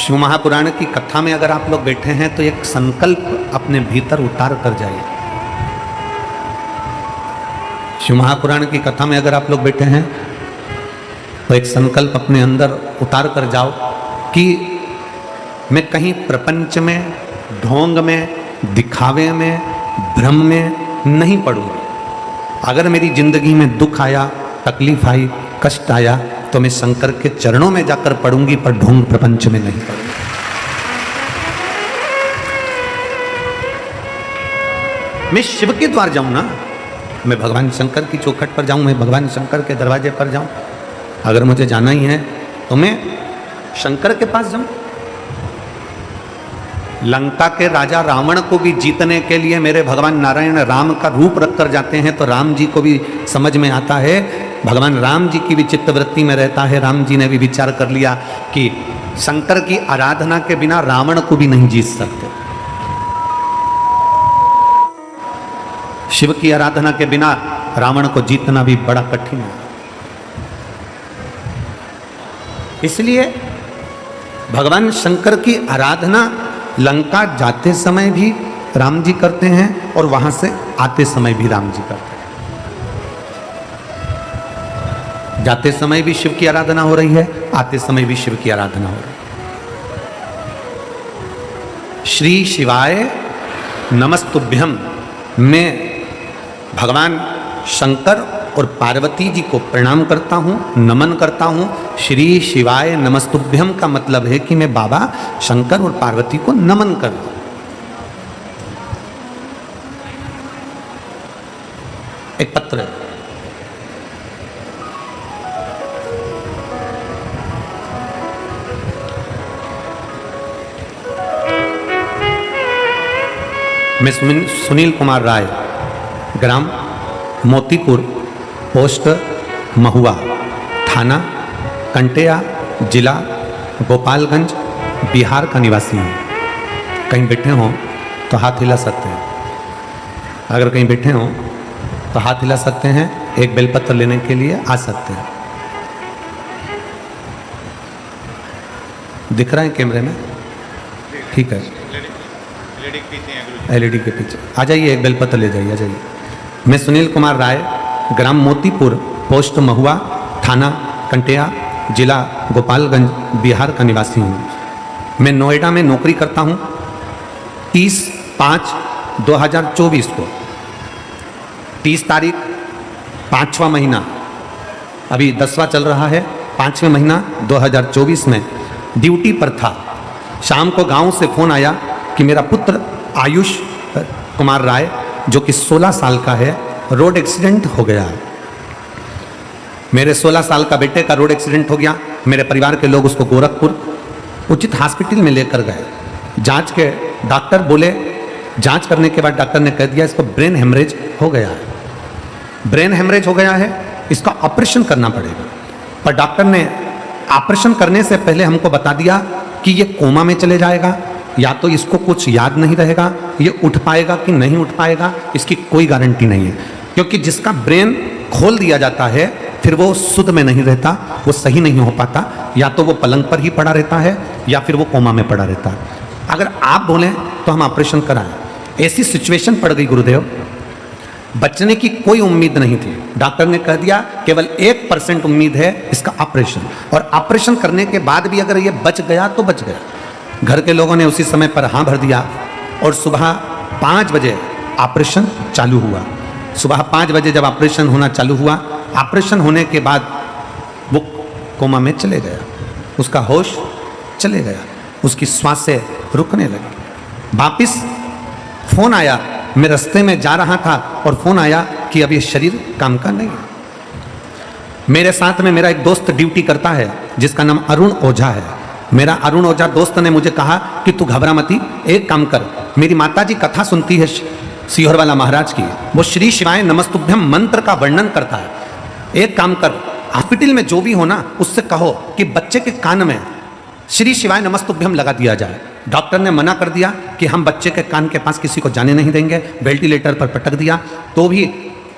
शिव महापुराण की कथा में अगर आप लोग बैठे हैं तो एक संकल्प अपने भीतर उतार कर जाइए। शिव महापुराण की कथा में अगर आप लोग बैठे हैं तो एक संकल्प अपने अंदर उतार कर जाओ कि मैं कहीं प्रपंच में, ढोंग में, दिखावे में, भ्रम में नहीं पड़ूंगा। अगर मेरी जिंदगी में दुख आया, तकलीफ आई, कष्ट आया तो मैं शंकर के चरणों में जाकर पड़ूंगी, पर ढोंग प्रपंच में नहीं पड़ूंगी। मैं शिव के द्वार जाऊं ना, मैं भगवान शंकर की चौखट पर जाऊं, मैं भगवान शंकर के दरवाजे पर जाऊं। अगर मुझे जाना ही है तो मैं शंकर के पास जाऊं। लंका के राजा रावण को भी जीतने के लिए मेरे भगवान नारायण राम का रूप रखकर जाते हैं, तो राम जी को भी समझ में आता है, भगवान राम जी की भी चित्तवृत्ति में रहता है। राम जी ने भी विचार कर लिया कि शंकर की आराधना के बिना रावण को भी नहीं जीत सकते, शिव की आराधना के बिना रावण को जीतना भी बड़ा कठिन है। इसलिए भगवान शंकर की आराधना लंका जाते समय भी राम जी करते हैं और वहां से आते समय भी राम जी करते हैं। जाते समय भी शिव की आराधना हो रही है, आते समय भी शिव की आराधना हो रही है। श्री शिवाय नमस्तुभ्यम में भगवान शंकर और पार्वती जी को प्रणाम करता हूँ, नमन करता हूँ। श्री शिवाय नमस्तुभ्यम का मतलब है कि मैं बाबा शंकर और पार्वती को नमन कर रहा हूँ। एक पत्र है, मैं सुनील कुमार राय, ग्राम मोतीपुर, पोस्ट महुआ, थाना कंटेया, जिला गोपालगंज, बिहार का निवासी हूँ। कहीं बैठे हों तो हाथ हिला सकते हैं। अगर कहीं बैठे हों तो हाथ हिला सकते हैं, एक बेलपत्र लेने के लिए आ सकते हैं। दिख रहा है कैमरे में? ठीक है, एलईडी के पीछे आ जाइए, एक बेलपत्र ले जाइए, आ जाइए। मैं सुनील कुमार राय, ग्राम मोतीपुर, पोस्ट महुआ, थाना कंटेया, जिला गोपालगंज, बिहार का निवासी हूँ। मैं नोएडा में नौकरी करता हूँ। 30/5/2024 को, 30 तारीख 5वां महीना, अभी 10वां चल रहा है, 5वें महीना 2024 में ड्यूटी पर था। शाम को गांव से फोन आया कि मेरा पुत्र आयुष कुमार राय, जो कि 16 साल का है, रोड एक्सीडेंट हो गया। मेरे 16 साल का बेटे का रोड एक्सीडेंट हो गया। मेरे परिवार के लोग उसको गोरखपुर उचित हॉस्पिटल में लेकर गए। जांच के डॉक्टर बोले, जांच करने के बाद डॉक्टर ने कह दिया इसको ब्रेन हेमरेज हो गया है, ब्रेन हेमरेज हो गया है, इसका ऑपरेशन करना पड़ेगा। पर डॉक्टर ने ऑपरेशन करने से पहले हमको बता दिया कि ये कोमा में चले जाएगा, या तो इसको कुछ याद नहीं रहेगा, ये उठ पाएगा कि नहीं उठ पाएगा इसकी कोई गारंटी नहीं है। क्योंकि जिसका ब्रेन खोल दिया जाता है फिर वो शुद्ध में नहीं रहता, वो सही नहीं हो पाता, या तो वो पलंग पर ही पड़ा रहता है या फिर वो कोमा में पड़ा रहता है। अगर आप बोलें तो हम ऑपरेशन कराएं, ऐसी सिचुएशन पड़ गई गुरुदेव, बचने की कोई उम्मीद नहीं थी। डॉक्टर ने कह दिया केवल 1% उम्मीद है इसका ऑपरेशन, और ऑपरेशन करने के बाद भी अगर ये बच गया तो बच गया। घर के लोगों ने उसी समय पर हाँ भर दिया और सुबह 5 बजे ऑपरेशन चालू हुआ। सुबह 5 बजे जब ऑपरेशन होना चालू हुआ, ऑपरेशन होने के बाद वो कोमा में चले गया, उसका होश चले गया, उसकी सांसें रुकने लगी। वापिस फोन आया, मैं रास्ते में जा रहा था और फोन आया कि अब ये शरीर काम का नहीं है। मेरे साथ में मेरा एक दोस्त ड्यूटी करता है जिसका नाम अरुण ओझा है। मेरा अरुण ओझा दोस्त ने मुझे कहा कि तू घबरा मती, एक काम कर, मेरी माताजी कथा सुनती है सीहोर वाला महाराज की, वो श्री शिवाय नमस्तुभ्यम मंत्र का वर्णन करता है। एक काम कर, हॉस्पिटल में जो भी हो ना उससे कहो कि बच्चे के कान में श्री शिवाय नमस्तुभ्यम लगा दिया जाए। डॉक्टर ने मना कर दिया कि हम बच्चे के कान के पास किसी को जाने नहीं देंगे, वेंटिलेटर पर पटक दिया, तो भी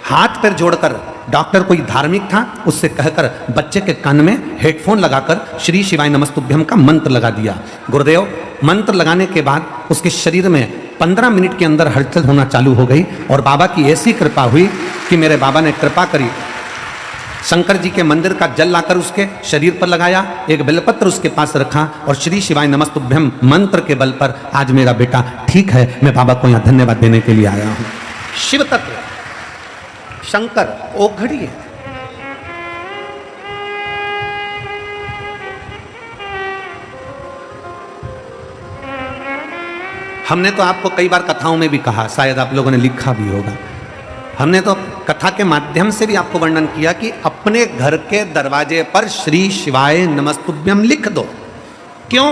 हाथ पैर जोड़कर डॉक्टर कोई धार्मिक था, उससे कहकर बच्चे के कान में हेडफोन लगाकर श्री शिवाय नमस्तुभ्यम का मंत्र लगा दिया। गुरुदेव, मंत्र लगाने के बाद उसके शरीर में 15 मिनट के अंदर हलचल होना चालू हो गई और बाबा की ऐसी कृपा हुई कि मेरे बाबा ने कृपा करी, शंकर जी के मंदिर का जल लाकर उसके शरीर पर लगाया, एक बेलपत्र उसके पास रखा और श्री शिवाय नमस्तुभ्यम मंत्र के बल पर आज मेरा बेटा ठीक है। मैं बाबा को यहाँ धन्यवाद देने के लिए आया हूँ। शिव तत्व शंकर ओघड़ी है। हमने तो आपको कई बार कथाओं में भी कहा, शायद आप लोगों ने लिखा भी होगा, हमने तो कथा के माध्यम से भी आपको वर्णन किया कि अपने घर के दरवाजे पर श्री शिवाय नमस्तुभ्यम लिख दो। क्यों?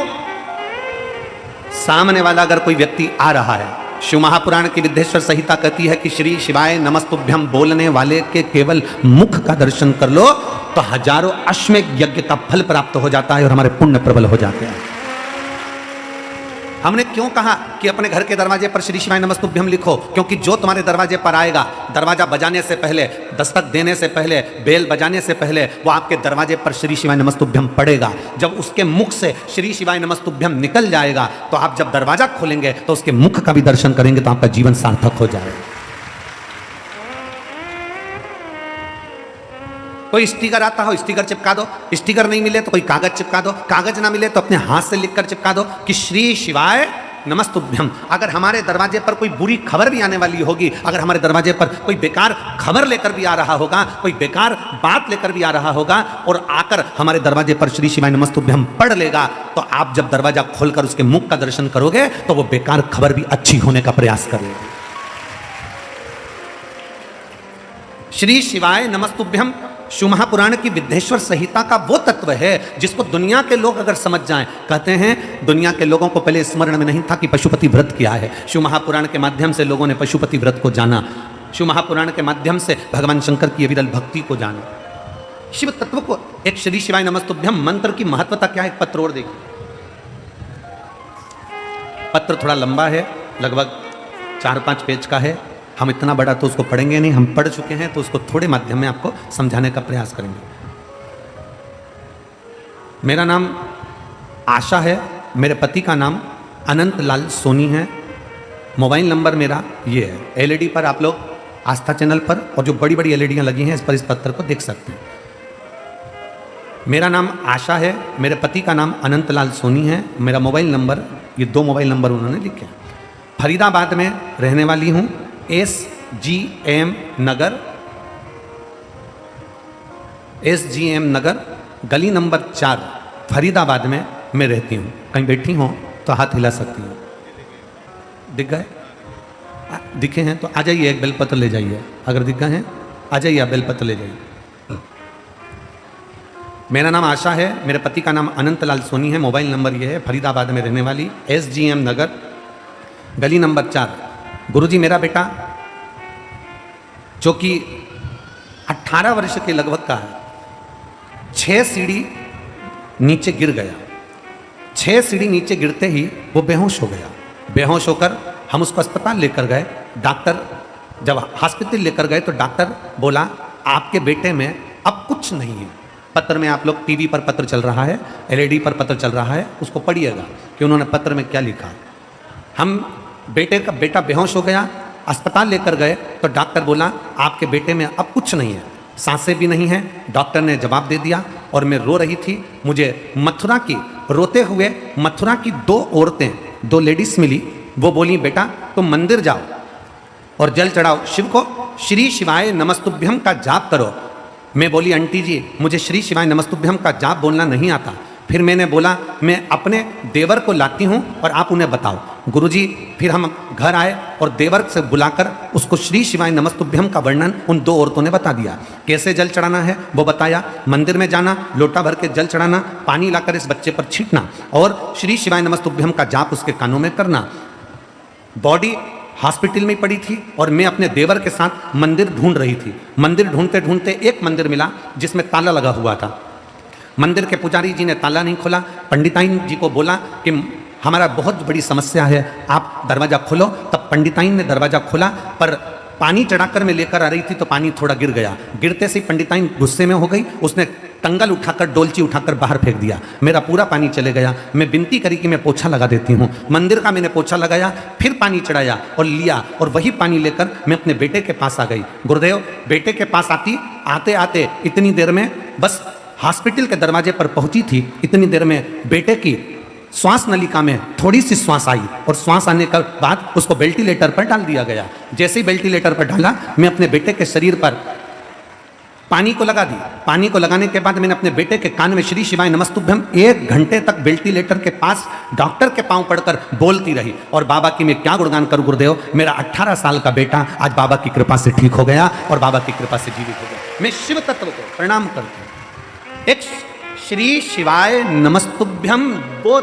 सामने वाला अगर कोई व्यक्ति आ रहा है, शिव महापुराण की विद्येश्वर संहिता कहती है कि श्री शिवाय नमस्तुभ्यम बोलने वाले के केवल मुख का दर्शन कर लो तो हजारों अश्वमेध यज्ञ का फल प्राप्त हो जाता है और हमारे पुण्य प्रबल हो जाते हैं। हमने क्यों कहा कि अपने घर के दरवाजे पर श्री शिवाय नमस्तुभ्यम लिखो? क्योंकि जो तुम्हारे दरवाजे पर आएगा, दरवाजा बजाने से पहले, दस्तक देने से पहले, बेल बजाने से पहले वो आपके दरवाजे पर श्री शिवाय नमस्तुभ्यम पड़ेगा। जब उसके मुख से श्री शिवाय नमस्तुभ्यम निकल जाएगा तो आप जब दरवाजा खोलेंगे तो उसके मुख का भी दर्शन करेंगे तो आपका जीवन सार्थक हो जाएगा। कोई स्टिकर आता हो, स्टिकर चिपका दो, स्टिकर नहीं मिले तो कोई कागज चिपका दो, कागज ना मिले तो अपने हाथ से लिखकर चिपका दो कि श्री शिवाय नमस्तुभ्यम। अगर हमारे दरवाजे पर कोई बुरी खबर भी आने वाली होगी, अगर हमारे दरवाजे पर कोई बेकार खबर लेकर भी आ रहा होगा, कोई बेकार बात लेकर भी आ रहा होगा और आकर हमारे दरवाजे पर श्री शिवाय नमस्तुभ्यम पढ़ लेगा तो आप जब दरवाजा खोलकर उसके मुख का दर्शन करोगे तो वो बेकार खबर भी अच्छी होने का प्रयास करेगी। श्री शिवाय नमस्तुभ्यम शिव महापुराण की विद्येश्वर संहिता का वो तत्व है जिसको दुनिया के लोग अगर समझ जाएं, कहते हैं दुनिया के लोगों को पहले स्मरण में नहीं था कि पशुपति व्रत क्या है। शिव महापुराण के माध्यम से लोगों ने पशुपति व्रत को जाना, शिव महापुराण के माध्यम से भगवान शंकर की विरल भक्ति को जाना, शिव तत्व को। एक श्री शिवाय नमस्तुभ्यम मंत्र की महत्वता क्या है, एक पत्र और देखिए। पत्र थोड़ा लंबा है, लगभग 4-5 पेज का है। हम इतना बड़ा तो उसको पढ़ेंगे नहीं, हम पढ़ चुके हैं तो उसको थोड़े माध्यम में आपको समझाने का प्रयास करेंगे। मेरा नाम आशा है, मेरे पति का नाम अनंत लाल सोनी है। मोबाइल नंबर मेरा ये है। एलईडी पर आप लोग आस्था चैनल पर और जो बड़ी बड़ी एलईडियां लगी हैं इस पर इस पत्र को देख सकते हैं। मेरा नाम आशा है, मेरे पति का नाम अनंत लाल सोनी है। मेरा मोबाइल नंबर, ये 2 मोबाइल नंबर उन्होंने लिखे। फरीदाबाद में रहने वाली हूँ, SGM नगर, SGM नगर, गली नंबर 4, फरीदाबाद में मैं रहती हूँ। कहीं बैठी हो तो हाथ हिला सकती हूँ। दिख गए? दिखे हैं तो आ जाइए, एक बेलपत्र ले जाइए। अगर दिख गए हैं आ जाइए, आप बेलपत्र ले जाइए। मेरा नाम आशा है, मेरे पति का नाम अनंत लाल सोनी है। मोबाइल नंबर ये है, फरीदाबाद में रहने वाली, SGM नगर, गली नंबर 4। गुरुजी, मेरा बेटा जो कि 18 वर्ष के लगभग का है, 6 सीढ़ी नीचे गिर गया। 6 सीढ़ी नीचे गिरते ही वो बेहोश हो गया। बेहोश होकर हम उसको अस्पताल लेकर गए। डॉक्टर जब हॉस्पिटल लेकर गए तो डॉक्टर बोला आपके बेटे में अब कुछ नहीं है। पत्र में आप लोग, टीवी पर पत्र चल रहा है, एलईडी पर पत्र चल रहा है, उसको पढ़िएगा कि उन्होंने पत्र में क्या लिखा। हम बेटा बेहोश हो गया, अस्पताल लेकर गए तो डॉक्टर बोला आपके बेटे में अब कुछ नहीं है, सांसें भी नहीं है। डॉक्टर ने जवाब दे दिया और मैं रो रही थी। मुझे मथुरा की, रोते हुए मथुरा की 2 औरतें, 2 लेडीज मिली। वो बोली बेटा तुम मंदिर जाओ और जल चढ़ाओ, शिव को श्री शिवाय नमस्तुभ्यम का जाप करो। मैं बोली आंटी जी मुझे श्री शिवाय नमस्तुभ्यम का जाप बोलना नहीं आता। फिर मैंने बोला मैं अपने देवर को लाती हूँ और आप उन्हें बताओ। गुरुजी, फिर हम घर आए और देवर से बुलाकर उसको श्री शिवाय नमस्तुभ्यम का वर्णन उन 2 औरतों ने बता दिया। कैसे जल चढ़ाना है वो बताया। मंदिर में जाना, लोटा भर के जल चढ़ाना, पानी लाकर इस बच्चे पर छींटना और श्री शिवाय नमस्तुभ्यम का जाप उसके कानों में करना। बॉडी हॉस्पिटल में पड़ी थी और मैं अपने देवर के साथ मंदिर ढूंढ रही थी। मंदिर ढूंढते ढूंढते एक मंदिर मिला जिसमें ताला लगा हुआ था। मंदिर के पुजारी जी ने ताला नहीं खोला। पंडिताइन जी को बोला कि हमारा बहुत बड़ी समस्या है, आप दरवाज़ा खोलो। तब पंडिताइन ने दरवाज़ा खोला पर पानी चढ़ाकर मैं लेकर आ रही थी तो पानी थोड़ा गिर गया। गिरते से पंडिताइन गुस्से में हो गई, उसने टंगल उठाकर डोलची उठाकर बाहर फेंक दिया, मेरा पूरा पानी चले गया। मैं विनती करी कि मैं पोछा लगा देती हूँ, मंदिर का मैंने पोछा लगाया, फिर पानी चढ़ाया और लिया और वही पानी लेकर मैं अपने बेटे के पास आ गई। गुरुदेव, बेटे के पास आते आते इतनी देर में बस हॉस्पिटल के दरवाजे पर पहुंची थी, इतनी देर में बेटे की श्वास नलिका में थोड़ी सी श्वास आई और श्वास आने के बाद उसको वेंटिलेटर पर डाल दिया गया। जैसे ही वेंटिलेटर पर डाला, मैं अपने बेटे के शरीर पर पानी को लगा दी। पानी को लगाने के बाद मैंने अपने बेटे के कान में श्री शिवाय नमस्तुभ्यम 1 घंटे तक वेंटिलेटर के पास डॉक्टर के पांव पड़कर बोलती रही। और बाबा की मैं क्या गुणगान करूं गुरुदेव, मेरा 18 साल का बेटा आज बाबा की कृपा से ठीक हो गया और बाबा की कृपा से जीवित हो गया। मैं शिव तत्व को प्रणाम करता हूं। एक श्री शिवाय नमस्तुभ्यम, वो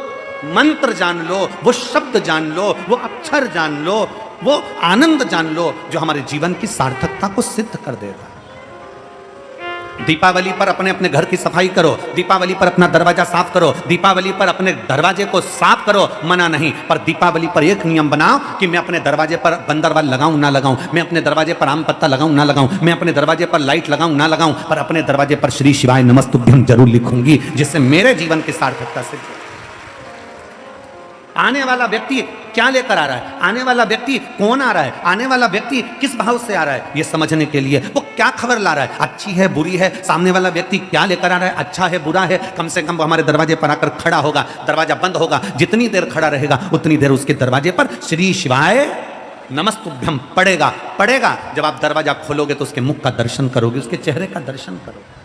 मंत्र जान लो, वो शब्द जान लो, वो अक्षर जान लो, वो आनंद जान लो जो हमारे जीवन की सार्थकता को सिद्ध कर देगा। दीपावली पर अपने अपने घर की सफाई करो, दीपावली पर अपना दरवाजा साफ करो, दीपावली पर अपने दरवाजे को साफ करो, मना नहीं। पर दीपावली पर एक नियम बनाओ कि मैं अपने दरवाजे पर बंदरवाल लगाऊं ना लगाऊं, मैं अपने दरवाजे पर आम पत्ता लगाऊं ना लगाऊं, मैं अपने दरवाजे पर लाइट लगाऊं ना लगाऊं, पर अपने दरवाजे पर श्री शिवाय नमस्तुभ्यम जरूर लिखूंगी, जिससे मेरे जीवन की सार्थकता सिद्ध हो। आने वाला व्यक्ति क्या लेकर आ रहा है, आने वाला व्यक्ति कौन आ रहा है, आने वाला व्यक्ति किस भाव से आ रहा है, यह समझने के लिए वो क्या खबर ला रहा है, अच्छी है बुरी है, सामने वाला व्यक्ति क्या लेकर आ रहा है, अच्छा है बुरा है, कम से कम वो हमारे दरवाजे पर आकर खड़ा होगा। दरवाजा बंद होगा, जितनी देर खड़ा रहेगा उतनी देर उसके दरवाजे पर श्री शिवाय नमस्तुभ्यम पड़ेगा। जब आप दरवाजा खोलोगे तो उसके मुख का दर्शन करोगे, उसके चेहरे का दर्शन करोगे।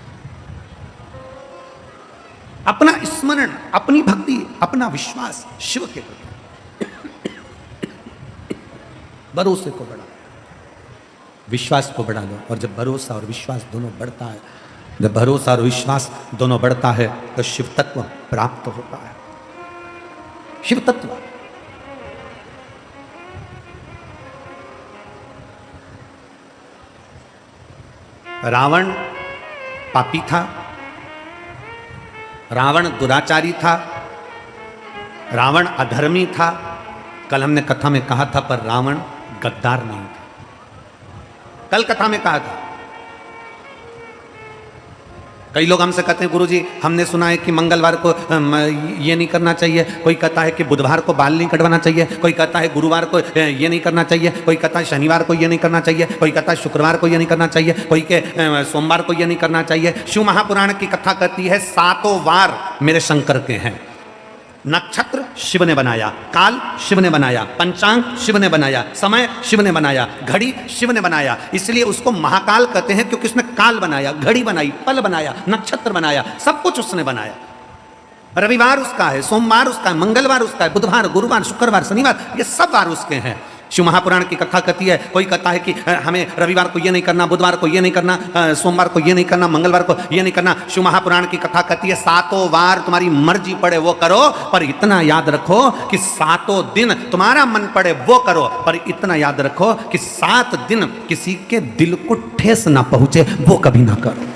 अपना स्मरण, अपनी भक्ति, अपना विश्वास शिव के प्रति, भरोसे को बढ़ा, विश्वास को बढ़ा लो। और जब भरोसा और विश्वास दोनों बढ़ता है, जब भरोसा और विश्वास दोनों बढ़ता है तो शिव तत्व प्राप्त होता है। शिव तत्व रावण पापी था, रावण दुराचारी था, रावण अधर्मी था। कल हमने कथा में कहा था, पर रावण गद्दार नहीं था। कल कथा में कहा था। कई लोग हमसे कहते हैं गुरुजी हमने सुना है कि मंगलवार को ये नहीं करना चाहिए, कोई कहता है कि बुधवार को बाल नहीं कटवाना चाहिए, कोई कहता है गुरुवार को ये नहीं करना चाहिए, कोई कहता है शनिवार को ये नहीं करना चाहिए, कोई कहता है शुक्रवार को ये नहीं करना चाहिए, कोई के सोमवार को ये नहीं करना चाहिए। शिव महापुराण की कथा कहती है 7 वार मेरे शंकर के हैं। नक्षत्र शिव ने बनाया, काल शिव ने बनाया, पंचांग शिव ने बनाया, समय शिव ने बनाया, घड़ी शिव ने बनाया। इसलिए उसको महाकाल कहते हैं क्योंकि उसने काल बनाया, घड़ी बनाई, पल बनाया, नक्षत्र बनाया, सब कुछ उसने बनाया। रविवार उसका है, सोमवार उसका है, मंगलवार उसका है, बुधवार, गुरुवार, शुक्रवार, शनिवार, ये सब वार उसके हैं। शिव महापुराण की कथा कहती है, कोई कहता है कि हमें रविवार को ये नहीं करना, बुधवार को ये नहीं करना, सोमवार को ये नहीं करना, मंगलवार को ये नहीं करना। शिव महापुराण की कथा कहती है 7 वार तुम्हारी मर्जी पड़े वो करो, पर इतना याद रखो कि 7 दिन तुम्हारा मन पड़े वो करो, पर इतना याद रखो कि 7 दिन किसी के दिल को ठेस ना पहुंचे वो कभी ना करो।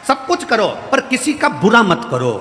सब कुछ करो पर किसी का बुरा मत करो।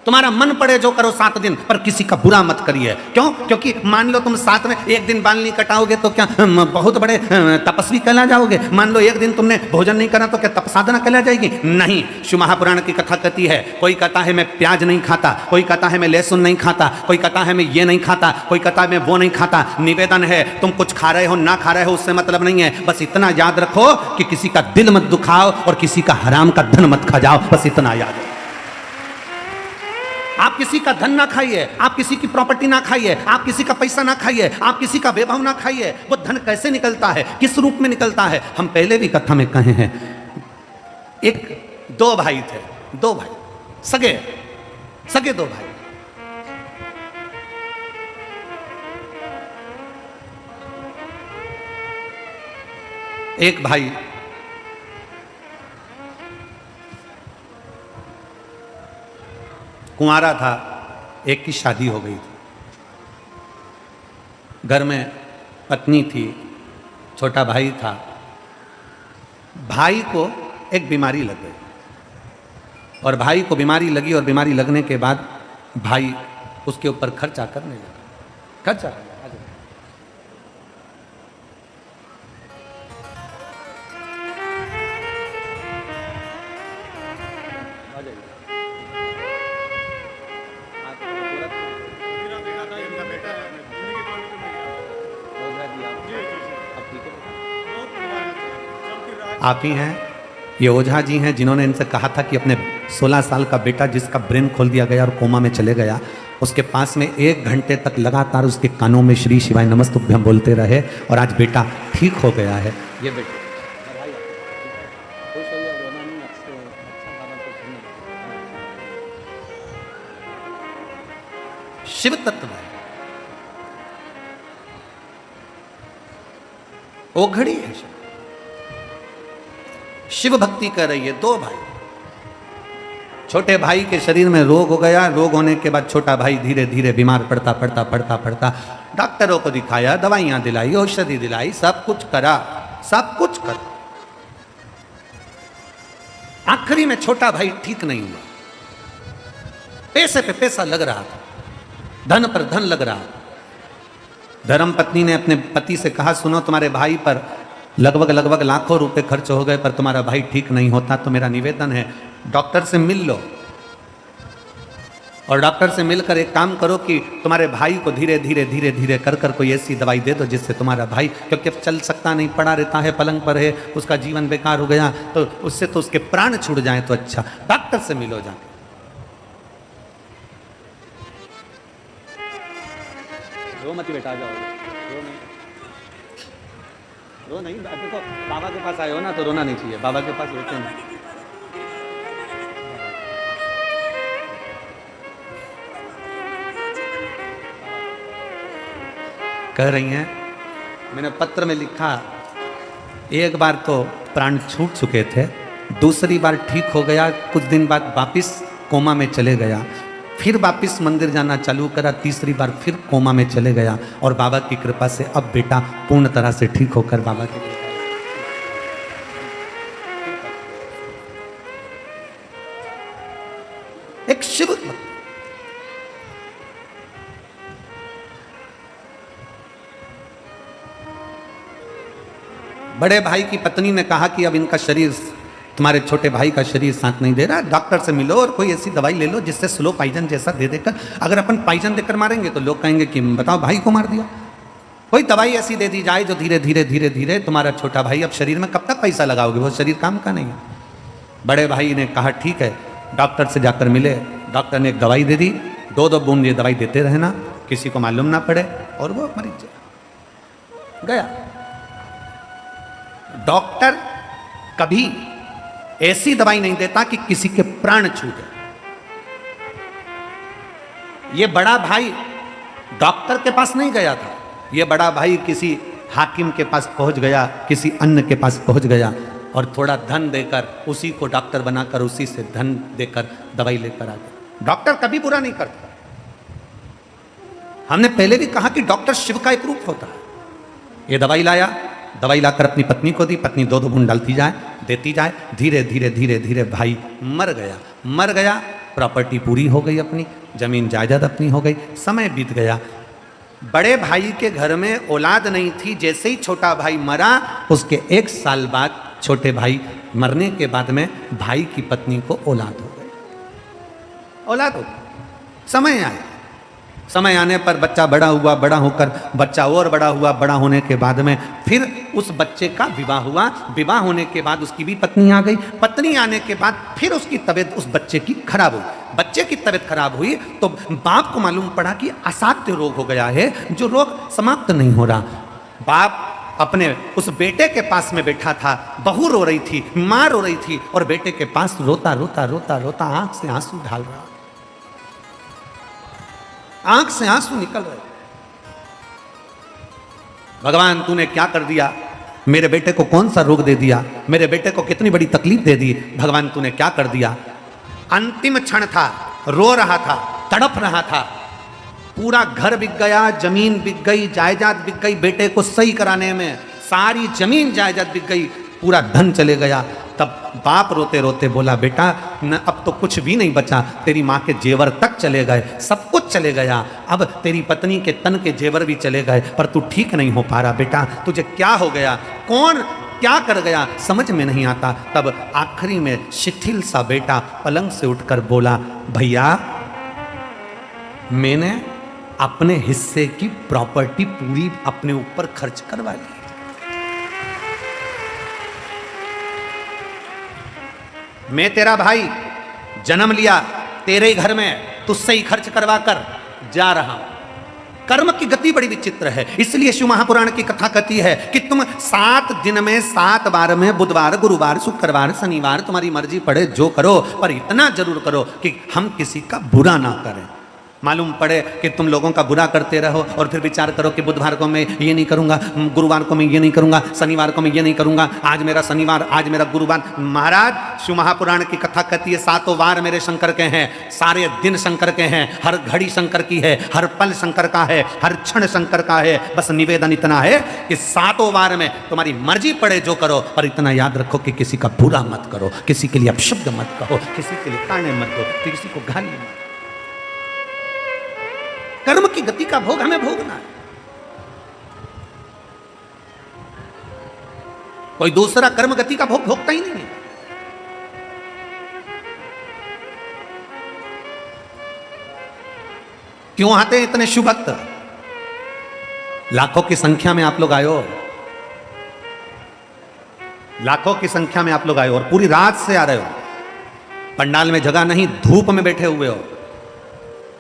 तुम्हारा मन पड़े जो करो 7 दिन, पर किसी का बुरा मत करिए। क्यों? क्योंकि मान लो तुम 7 में एक दिन बाल नहीं कटाओगे तो क्या बहुत बड़े तपस्वी कहला जाओगे? मान लो एक दिन तुमने भोजन नहीं करा तो क्या तपसाधना कहला जाएगी? नहीं। शिव महापुराण की कथा कहती है, कोई कहता है मैं प्याज नहीं खाता, कोई कहता है मैं लहसुन नहीं खाता, कोई कहता है मैं ये नहीं खाता, कोई कहता है मैं वो नहीं खाता। निवेदन है, तुम कुछ खा रहे हो ना खा रहे हो उससे मतलब नहीं है, बस इतना याद रखो कि किसी का दिल मत दुखाओ और किसी का हराम का धन मत खा जाओ, बस इतना याद रखो। आप किसी का धन ना खाइए, आप किसी की प्रॉपर्टी ना खाइए, आप किसी का पैसा ना खाइए, आप किसी का वैभव ना खाइए। वो धन कैसे निकलता है, किस रूप में निकलता है, हम पहले भी कथा में कहे हैं। 2 भाई थे, 2 भाई सगे 2 भाई। एक भाई कुंवारा था, एक की शादी हो गई थी, घर में पत्नी थी, छोटा भाई था। भाई को एक बीमारी लग गई और भाई को बीमारी लगी और बीमारी लगने के बाद भाई उसके ऊपर खर्चा करने लगा। आप ही हैं, ये ओझा जी हैं जिन्होंने इनसे कहा था कि अपने 16 साल का बेटा जिसका ब्रेन खोल दिया गया और कोमा में चले गया, उसके पास में 1 घंटे तक लगातार उसके कानों में श्री शिवाय नमस्तुभ्यम बोलते रहे और आज बेटा ठीक हो गया है। ये बेटा शिव तत्व है, ओघड़ी है। शिव भक्ति कर रही है। 2 भाई, छोटे भाई के शरीर में रोग हो गया। रोग होने के बाद छोटा भाई धीरे धीरे बीमार पड़ता डॉक्टरों को दिखाया, दवाइयां दिलाई, औषधि दिलाई, सब कुछ करा। आखिरी में छोटा भाई ठीक नहीं हुआ। पैसे पे पैसा लग रहा था, धन पर धन लग रहा। धर्म पत्नी ने अपने पति से कहा, सुनो तुम्हारे भाई पर लगभग लाखों रुपए खर्च हो गए, पर तुम्हारा भाई ठीक नहीं होता, तो मेरा निवेदन है डॉक्टर से मिल लो और डॉक्टर से मिलकर एक काम करो कि तुम्हारे भाई को धीरे धीरे कर कोई ऐसी दवाई दे दो जिससे तुम्हारा भाई, क्योंकि अब चल सकता नहीं, पड़ा रहता है, पलंग पर है, उसका जीवन बेकार हो गया, तो उससे तो उसके प्राण छूट जाए तो अच्छा, डॉक्टर से मिलो जाके। रो मत बेटा, जाओ, रो नहीं। देखो बाबा के पास आए हो ना, तो रोना नहीं चाहिए, बाबा के पास रोते नहीं। कह रही हैं, मैंने पत्र में लिखा, एक बार तो प्राण छूट चुके थे, दूसरी बार ठीक हो गया, कुछ दिन बाद वापिस कोमा में चले गया, फिर वापिस मंदिर जाना चालू करा, तीसरी बार फिर कोमा में चले गया, और बाबा की कृपा से अब बेटा पूर्ण तरह से ठीक होकर बाबा की कृपा। एक शिव बड़े भाई की पत्नी ने कहा कि अब इनका शरीर, तुम्हारे छोटे भाई का शरीर साथ नहीं दे रहा, डॉक्टर से मिलो और कोई ऐसी दवाई ले लो जिससे स्लो पॉइजन जैसा दे देकर, अगर अपन पॉइजन देकर मारेंगे तो लोग कहेंगे कि बताओ भाई को मार दिया। कोई दवाई ऐसी दे दी जाए जो धीरे धीरे तुम्हारा छोटा भाई, अब शरीर में कब तक पैसा लगाओगे, वो शरीर काम का नहीं है। बड़े भाई ने कहा ठीक है, डॉक्टर से जाकर मिले, डॉक्टर ने एक दवाई दे दी, 2 बूंद ये दवाई देते रहना, किसी को मालूम ना पड़े, और वो मरीज गया। डॉक्टर कभी ऐसी दवाई नहीं देता कि किसी के प्राण छूटे। ये बड़ा भाई डॉक्टर के पास नहीं गया था, ये बड़ा भाई किसी हाकिम के पास पहुंच गया, किसी अन्य के पास पहुंच गया और थोड़ा धन देकर उसी को डॉक्टर बनाकर उसी से धन देकर दवाई लेकर आ गया। डॉक्टर कभी बुरा नहीं करता। हमने पहले भी कहा कि डॉक्टर शिव का एक रूप होता है। ये दवाई लाया, दवाई लाकर अपनी पत्नी को दी, पत्नी 2 बूंद डालती जाए, देती जाए, धीरे धीरे भाई मर गया। प्रॉपर्टी पूरी हो गई, अपनी जमीन जायदाद अपनी हो गई, समय बीत गया। बड़े भाई के घर में औलाद नहीं थी, जैसे ही छोटा भाई मरा उसके 1 साल बाद छोटे भाई मरने के बाद में भाई की पत्नी को औलाद हो गई। समय आने पर बच्चा बड़ा हुआ, बड़ा होकर बच्चा और बड़ा हुआ, बड़ा होने के बाद में फिर उस बच्चे का विवाह हुआ, विवाह होने के बाद उसकी भी पत्नी आ गई, पत्नी आने के बाद फिर उसकी तबीयत उस बच्चे की खराब हुई, बच्चे की तबीयत खराब हुई तो बाप को मालूम पड़ा कि असाध्य रोग हो गया है, जो रोग समाप्त नहीं हो रहा। बाप अपने उस बेटे के पास में बैठा था, बहू रो रही थी, माँ रो रही थी, और बेटे के पास रोता आंख से आंसू ढाल रहा, आंख से आंसू निकल रहे। भगवान तूने क्या कर दिया, मेरे बेटे को कौन सा रोग दे दिया, मेरे बेटे को कितनी बड़ी तकलीफ दे दी, भगवान तूने क्या कर दिया। अंतिम क्षण था, रो रहा था, तड़प रहा था, पूरा घर बिक गया, जमीन बिक गई, जायदाद बिक गई, बेटे को सही कराने में सारी जमीन जायदाद बिक गई, पूरा धन चले गया। तब बाप रोते रोते बोला, बेटा न अब तो कुछ भी नहीं बचा, तेरी माँ के जेवर तक चले गए, सब कुछ चले गया, अब तेरी पत्नी के तन के जेवर भी चले गए, पर तू ठीक नहीं हो पा रहा बेटा, तुझे क्या हो गया, कौन क्या कर गया, समझ में नहीं आता। तब आखिरी में शिथिल सा बेटा पलंग से उठकर बोला, भैया मैंने अपने हिस्से की प्रॉपर्टी पूरी अपने ऊपर खर्च करवा ली। मैं तेरा भाई, जन्म लिया तेरे ही घर में, तुझसे ही खर्च करवा कर जा रहा हूं। कर्म की गति बड़ी विचित्र है, इसलिए शिव महापुराण की कथा कहती है कि तुम 7 दिन में 7 बार में, बुधवार, गुरुवार, शुक्रवार, शनिवार, तुम्हारी मर्जी पड़े जो करो, पर इतना जरूर करो कि हम किसी का बुरा ना करें। मालूम पड़े कि तुम लोगों का बुरा करते रहो और फिर विचार करो कि बुधवार को मैं ये नहीं करूंगा, गुरुवार को मैं ये नहीं करूंगा, शनिवार को मैं ये नहीं करूंगा, आज मेरा शनिवार, आज मेरा गुरुवार। महाराज, शिव महापुराण की कथा कहती है 7 वार मेरे शंकर के हैं, सारे दिन शंकर के हैं, हर घड़ी शंकर की है, हर पल शंकर का है, हर क्षण शंकर का है। बस निवेदन इतना है कि 7 वार में तुम्हारी मर्जी पड़े जो करो, पर इतना याद रखो कि किसी का बुरा मत करो, किसी के लिए अपशब्द मत कहो, किसी के लिए ताने मत दो, किसी को गाली मत। कर्म की गति का भोग हमें भोगना है, कोई दूसरा कर्म गति का भोग भोगता ही नहीं है। क्यों आते हैं इतने शुभ भक्त? लाखों की संख्या में आप लोग आए हो, लाखों की संख्या में आप लोग आए हो और पूरी रात से आ रहे हो। पंडाल में जगह नहीं, धूप में बैठे हुए हो,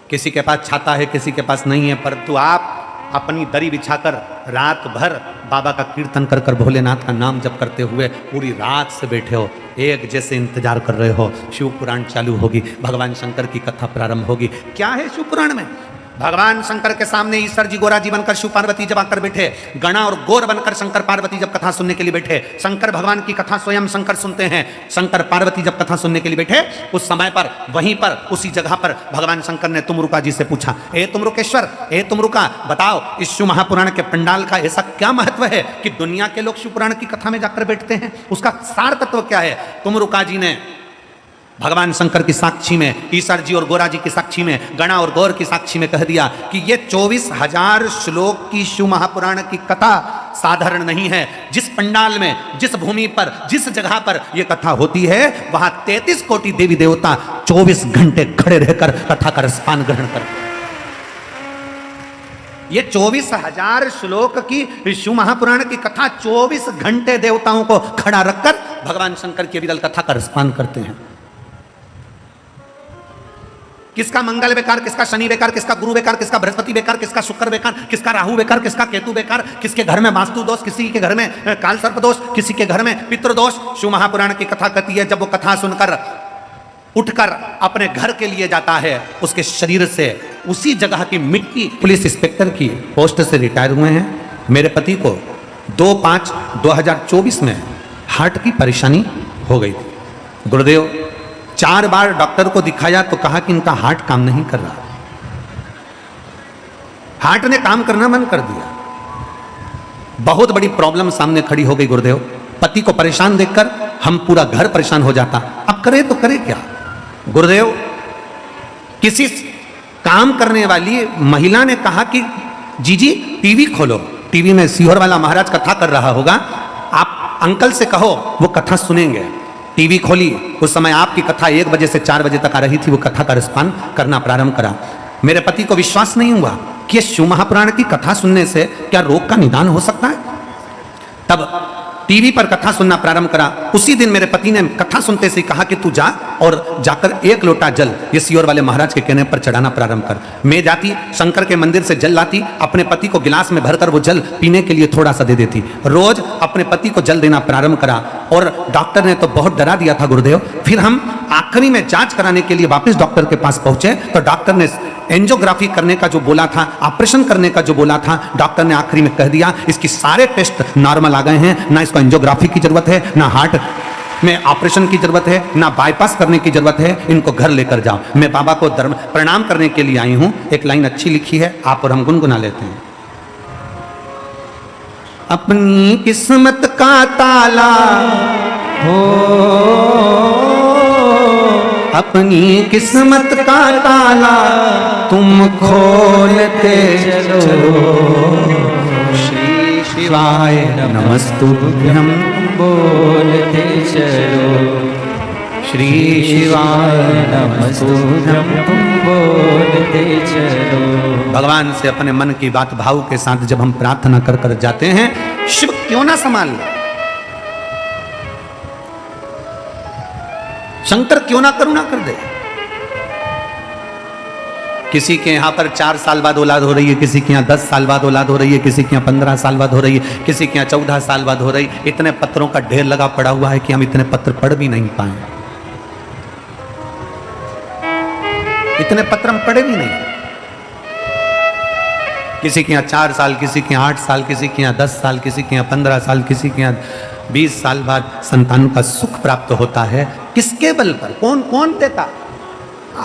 किसी के पास छाता है, किसी के पास नहीं है, परंतु आप अपनी दरी बिछाकर रात भर बाबा का कीर्तन कर कर भोलेनाथ का नाम जप करते हुए पूरी रात से बैठे हो, एक जैसे इंतजार कर रहे हो। शिव पुराण चालू होगी, भगवान शंकर की कथा प्रारंभ होगी। क्या है शिव पुराण में? भगवान शंकर के सामने ईश्वर जी गोरा जी बनकर शिव पार्वती जब आकर बैठे, गणा और गोर बनकर शंकर पार्वती जब कथा सुनने के लिए बैठे, शंकर भगवान की कथा स्वयं शंकर सुनते हैं। शंकर पार्वती जब कथा सुनने के लिए बैठे, उस समय पर वहीं पर उसी जगह पर भगवान शंकर ने तुमरुका जी से पूछा, ए तुमरुकेश्वर, ए तुमरुका, बताओ इस शिव महापुराण के पंडाल का ऐसा क्या महत्व है कि दुनिया के लोग शिव पुराण की कथा में जाकर बैठते हैं? उसका सार तत्व क्या है? तुमरुका जी ने भगवान शंकर की साक्षी में, ईश्वर जी और गोरा जी की साक्षी में, गणा और गौर की साक्षी में कह दिया कि ये 24,000 श्लोक की शिव महापुराण की कथा साधारण नहीं है। जिस पंडाल में, जिस भूमि पर, जिस जगह पर यह कथा होती है, वहां 33 कोटि देवी देवता 24 घंटे खड़े रहकर कथा का रसपान ग्रहण करते हैं। ये 24,000 श्लोक की शिव महापुराण की कथा 24 घंटे देवताओं को खड़ा रखकर भगवान शंकर की विरल कथा का रसपान करते हैं। किसका मंगल बेकार, किसका शनि बेकार, किसका गुरु बेकार, किसका बृहस्पति बेकार, किसका शुक्र बेकार, किसका राहु बेकार, किसका केतु बेकार, किसके घर में वास्तु दोष, किसी के घर में काल सर्प दोष, किसी के घर में पितृदोष। शिव महापुराण की कथा कहती है, जब वो कथा सुनकर उठकर अपने घर के लिए जाता है, उसके शरीर से उसी जगह की मिट्टी, पुलिस इंस्पेक्टर की पोस्ट से रिटायर हुए हैं। मेरे पति को 2/5/2024 में हार्ट की परेशानी हो गई थी। गुरुदेव 4 बार डॉक्टर को दिखाया तो कहा कि इनका हार्ट काम नहीं कर रहा। हार्ट ने काम करना बंद कर दिया। बहुत बड़ी प्रॉब्लम सामने खड़ी हो गई गुरुदेव। पति को परेशान देखकर हम पूरा घर परेशान हो जाता। अब करे तो करे क्या? गुरुदेव, किसी काम करने वाली महिला ने कहा कि जीजी टीवी खोलो, टीवी में सीहोर वाला महाराज कथा कर रहा होगा, आप अंकल से कहो वो कथा सुनेंगे। टीवी खोली, उस समय आपकी कथा 1 बजे से 4 बजे तक आ रही थी। वो कथा का रसपान करना प्रारंभ करा। मेरे पति को विश्वास नहीं हुआ कि ये शिव महापुराण की कथा सुनने से क्या रोग का निदान हो सकता है। तब टीवी पर कथा सुनना प्रारंभ करा। उसी दिन मेरे पति ने कथा सुनते से कहा कि तू जा और जाकर 1 लोटा जल ये सीहोर वाले महाराज के कहने पर चढ़ाना प्रारंभ कर। मैं जाती, शंकर के मंदिर से जल लाती, अपने पति को गिलास में भरकर वो जल पीने के लिए थोड़ा सा दे देती। रोज अपने पति को जल देना प्रारंभ करा और डॉक्टर ने तो बहुत डरा दिया था गुरुदेव। फिर हम आखिरी में जांच कराने के लिए वापस डॉक्टर के पास पहुंचे तो डॉक्टर ने एंजियोग्राफी करने का जो बोला था, ऑपरेशन करने का जो बोला था, डॉक्टर ने आखिरी में कह दिया इसकी सारे टेस्ट नॉर्मल आ गए हैं, ना इसको एंजियोग्राफी की जरूरत है, ना हार्ट में ऑपरेशन की जरूरत है, ना बाईपास करने की जरूरत है, इनको घर लेकर जाओ। मैं बाबा को प्रणाम करने के लिए आई हूं। एक लाइन अच्छी लिखी है, आप और हम गुनगुना लेते हैं। अपनी किस्मत का ताला हो, अपनी किस्मत का ताला तुम खोलते चलो। श्री शिवाय नमस्तुभ्यं बोलते चलो। श्री शिवाय नमस्तुभ्यं बोलते चलो। भगवान से अपने मन की बात भाव के साथ जब हम प्रार्थना कर कर जाते हैं, शिव क्यों ना संभाल ले। शंकर क्यों ना करुणा कर दे। किसी के यहां पर 4 साल बाद औलाद हो रही है, किसी के यहां 10 साल बाद औलाद हो रही है, किसी के यहां 15 साल बाद हो रही है, किसी के यहां 14 साल बाद हो रही। इतने पत्रों का ढेर लगा पड़ा हुआ है कि हम इतने पत्र पढ़ भी नहीं पाए। इतने पत्र हम पढ़े भी नहीं। किसी के यहां 4 साल, किसी के यहां 8 साल, किसी के यहां 10 साल, किसी के यहां 15 साल, किसी के यहां 20 साल बाद संतान का सुख प्राप्त होता है। किसके बल पर? कौन कौन देता?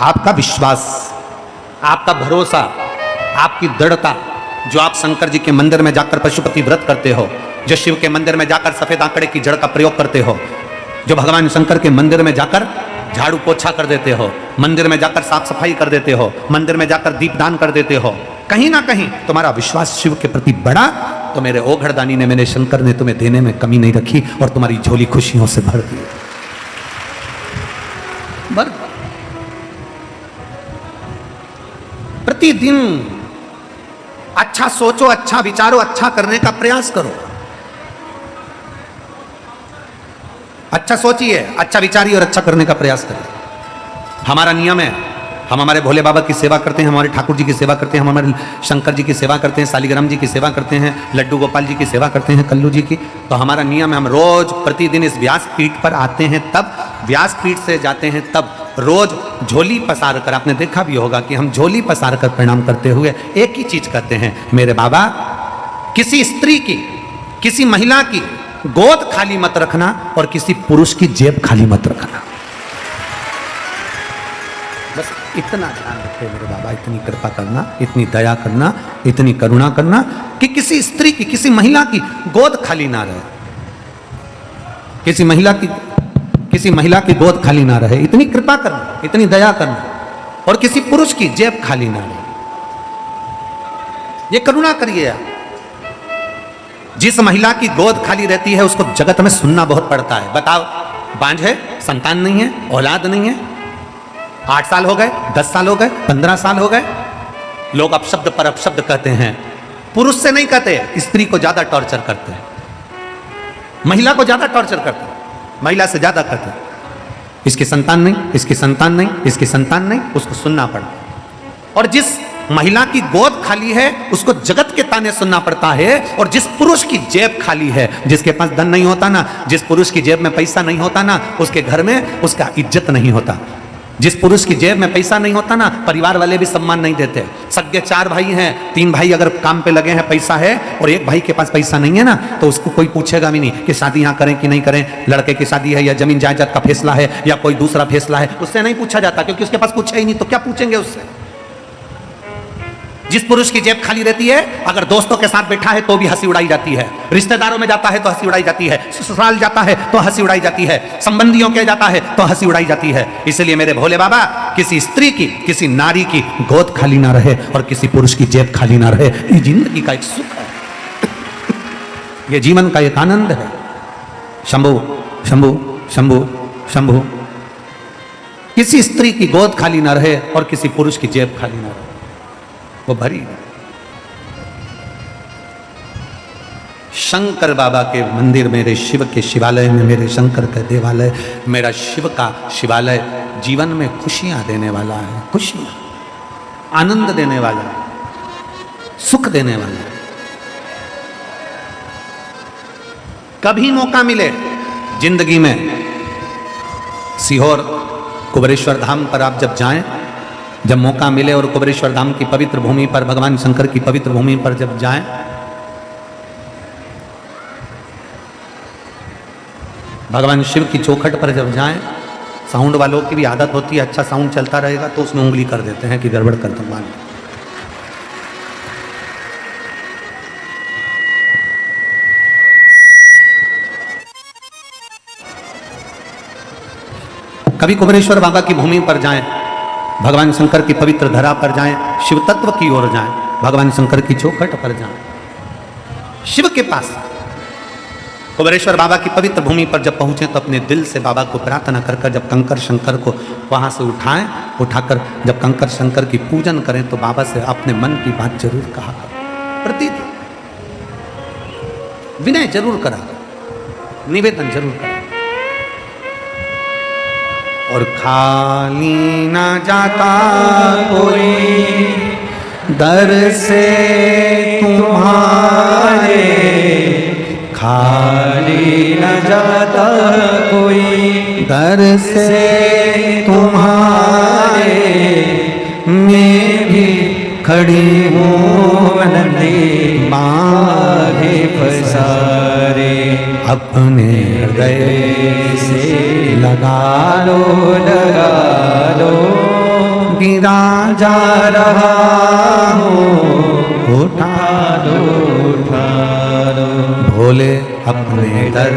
आपका विश्वास, आपका भरोसा, आपकी दृढ़ता। जो आप शंकर जी के मंदिर में जाकर पशुपति व्रत करते हो, जो शिव के मंदिर में जाकर सफेद आंकड़े की जड़ का प्रयोग करते हो, जो भगवान शंकर के मंदिर में जाकर झाड़ू पोछा कर देते हो, मंदिर में जाकर साफ सफाई कर देते हो, मंदिर में जाकर दीपदान कर देते हो, कहीं ना कहीं तुम्हारा विश्वास शिव के प्रति बढ़ा तो मेरे ओघड़दानी ने, मेरे शंकर ने तुम्हें देने में कमी नहीं रखी और तुम्हारी झोली खुशियों से भर दी। प्रतिदिन अच्छा सोचो, अच्छा विचारो, अच्छा करने का प्रयास करो। अच्छा सोचिए, अच्छा विचारिए और अच्छा करने का प्रयास करिए। हमारा नियम है, हम हमारे भोले बाबा की सेवा करते हैं, हमारे ठाकुर जी की सेवा करते हैं, हम हमारे शंकर जी की सेवा करते हैं, सालिग्राम जी की सेवा करते हैं, लड्डू गोपाल जी की सेवा करते हैं, कल्लू जी की। तो हमारा नियम है, हम रोज प्रतिदिन इस व्यासपीठ पर आते हैं, तब व्यासपीठ से जाते हैं, तब रोज झोली पसार कर, आपने देखा भी होगा कि हम झोली पसार कर प्रणाम करते हुए एक ही चीज कहते हैं, मेरे बाबा किसी स्त्री की, किसी महिला की गोद खाली मत रखना और किसी पुरुष की जेब खाली मत रखना। बस इतना ध्यान रखे मेरे बाबा, इतनी कृपा करना, इतनी दया करना, इतनी करुणा करना कि किसी स्त्री की, किसी महिला की गोद खाली ना रहे, किसी महिला की गोद खाली ना रहे। इतनी कृपा करना, इतनी दया करना, और किसी पुरुष की जेब खाली ना रहे। ये करुणा करिए आप। जिस महिला की गोद खाली रहती है उसको जगत में सुनना बहुत पड़ता है। बताओ, बांझ है, संतान नहीं है, औलाद नहीं है, 8 साल हो गए, 10 साल हो गए, 15 साल हो गए, लोग अपशब्द पर अपशब्द कहते हैं। पुरुष से नहीं कहते, स्त्री को ज्यादा टॉर्चर करते हैं, महिला को ज्यादा टॉर्चर करते हैं, महिला से ज्यादा करते हैं। इसकी संतान नहीं, इसकी संतान नहीं, इसकी संतान नहीं, उसको सुनना पड़ा। और जिस महिला की गोद खाली है उसको जगत के ताने सुनना पड़ता है। और जिस पुरुष की जेब खाली है, जिसके पास धन नहीं होता ना, जिस पुरुष की जेब में पैसा नहीं होता ना, उसके घर में उसका इज्जत नहीं होता। जिस पुरुष की जेब में पैसा नहीं होता ना, परिवार वाले भी सम्मान नहीं देते। सगे 4 भाई हैं, 3 भाई अगर काम पे लगे हैं, पैसा है, और एक भाई के पास पैसा नहीं है ना, तो उसको कोई पूछेगा भी नहीं कि शादी यहाँ करें कि नहीं करें, लड़के की शादी है या जमीन जायदाद का फैसला है या कोई दूसरा फैसला है, उससे नहीं पूछा जाता, क्योंकि उसके पास कुछ है ही नहीं, तो क्या पूछेंगे उससे। जिस पुरुष की जेब खाली रहती है, अगर दोस्तों के साथ बैठा है तो भी हंसी उड़ाई जाती है, रिश्तेदारों में जाता है तो हंसी उड़ाई जाती है, ससुराल जाता है तो हंसी उड़ाई जाती है, संबंधियों के जाता है तो हंसी उड़ाई जाती है। इसलिए मेरे भोले बाबा, किसी स्त्री की, किसी नारी की गोद खाली ना रहे और किसी पुरुष की जेब खाली ना रहे। ये जिंदगी का एक सुख है, ये जीवन का एक आनंद है। शंभु शंभु शंभु शंभु। किसी स्त्री की गोद खाली ना रहे और किसी पुरुष की जेब खाली ना रहे, वो भरी। शंकर बाबा के मंदिर, मेरे शिव के शिवालय में, मेरे शंकर का देवालय, मेरा शिव का शिवालय जीवन में खुशियां देने वाला है, खुशियां, आनंद देने वाला है, सुख देने वाला है। कभी मौका मिले जिंदगी में, सीहोर कुबेरेश्वर धाम पर आप जब जाएं, जब मौका मिले और कुबेरेश्वर धाम की पवित्र भूमि पर, भगवान शंकर की पवित्र भूमि पर जब जाएं, भगवान शिव की चौखट पर जब जाएं, साउंड वालों की भी आदत होती है, अच्छा साउंड चलता रहेगा तो उसमें उंगली कर देते हैं कि गड़बड़ कर दो मान। कभी कुबेरेश्वर बाबा की भूमि पर जाएं, भगवान शंकर की पवित्र धरा पर जाएं, शिव तत्व की ओर जाएं, भगवान शंकर की चौखट पर जाएं, शिव के पास। कुबेरेश्वर बाबा की पवित्र भूमि पर जब पहुंचे तो अपने दिल से बाबा को प्रार्थना कर कर जब कंकर शंकर को वहां से उठाकर जब कंकर शंकर की पूजन करें तो बाबा से अपने मन की बात जरूर कहा करो, प्रतिदिन विनय जरूर करा, निवेदन जरूर करा। और खाली न जाता कोई दर से तुम्हारे, खाली न जाता कोई दर से तुम्हारे, मैं भी खड़ी हूँ नंदी बाहें पसारे, अपने हृदय से लगा लो, लगा लो, गिरा जा रहा हूँ, उठा लो उठा लो, भोले अपने दर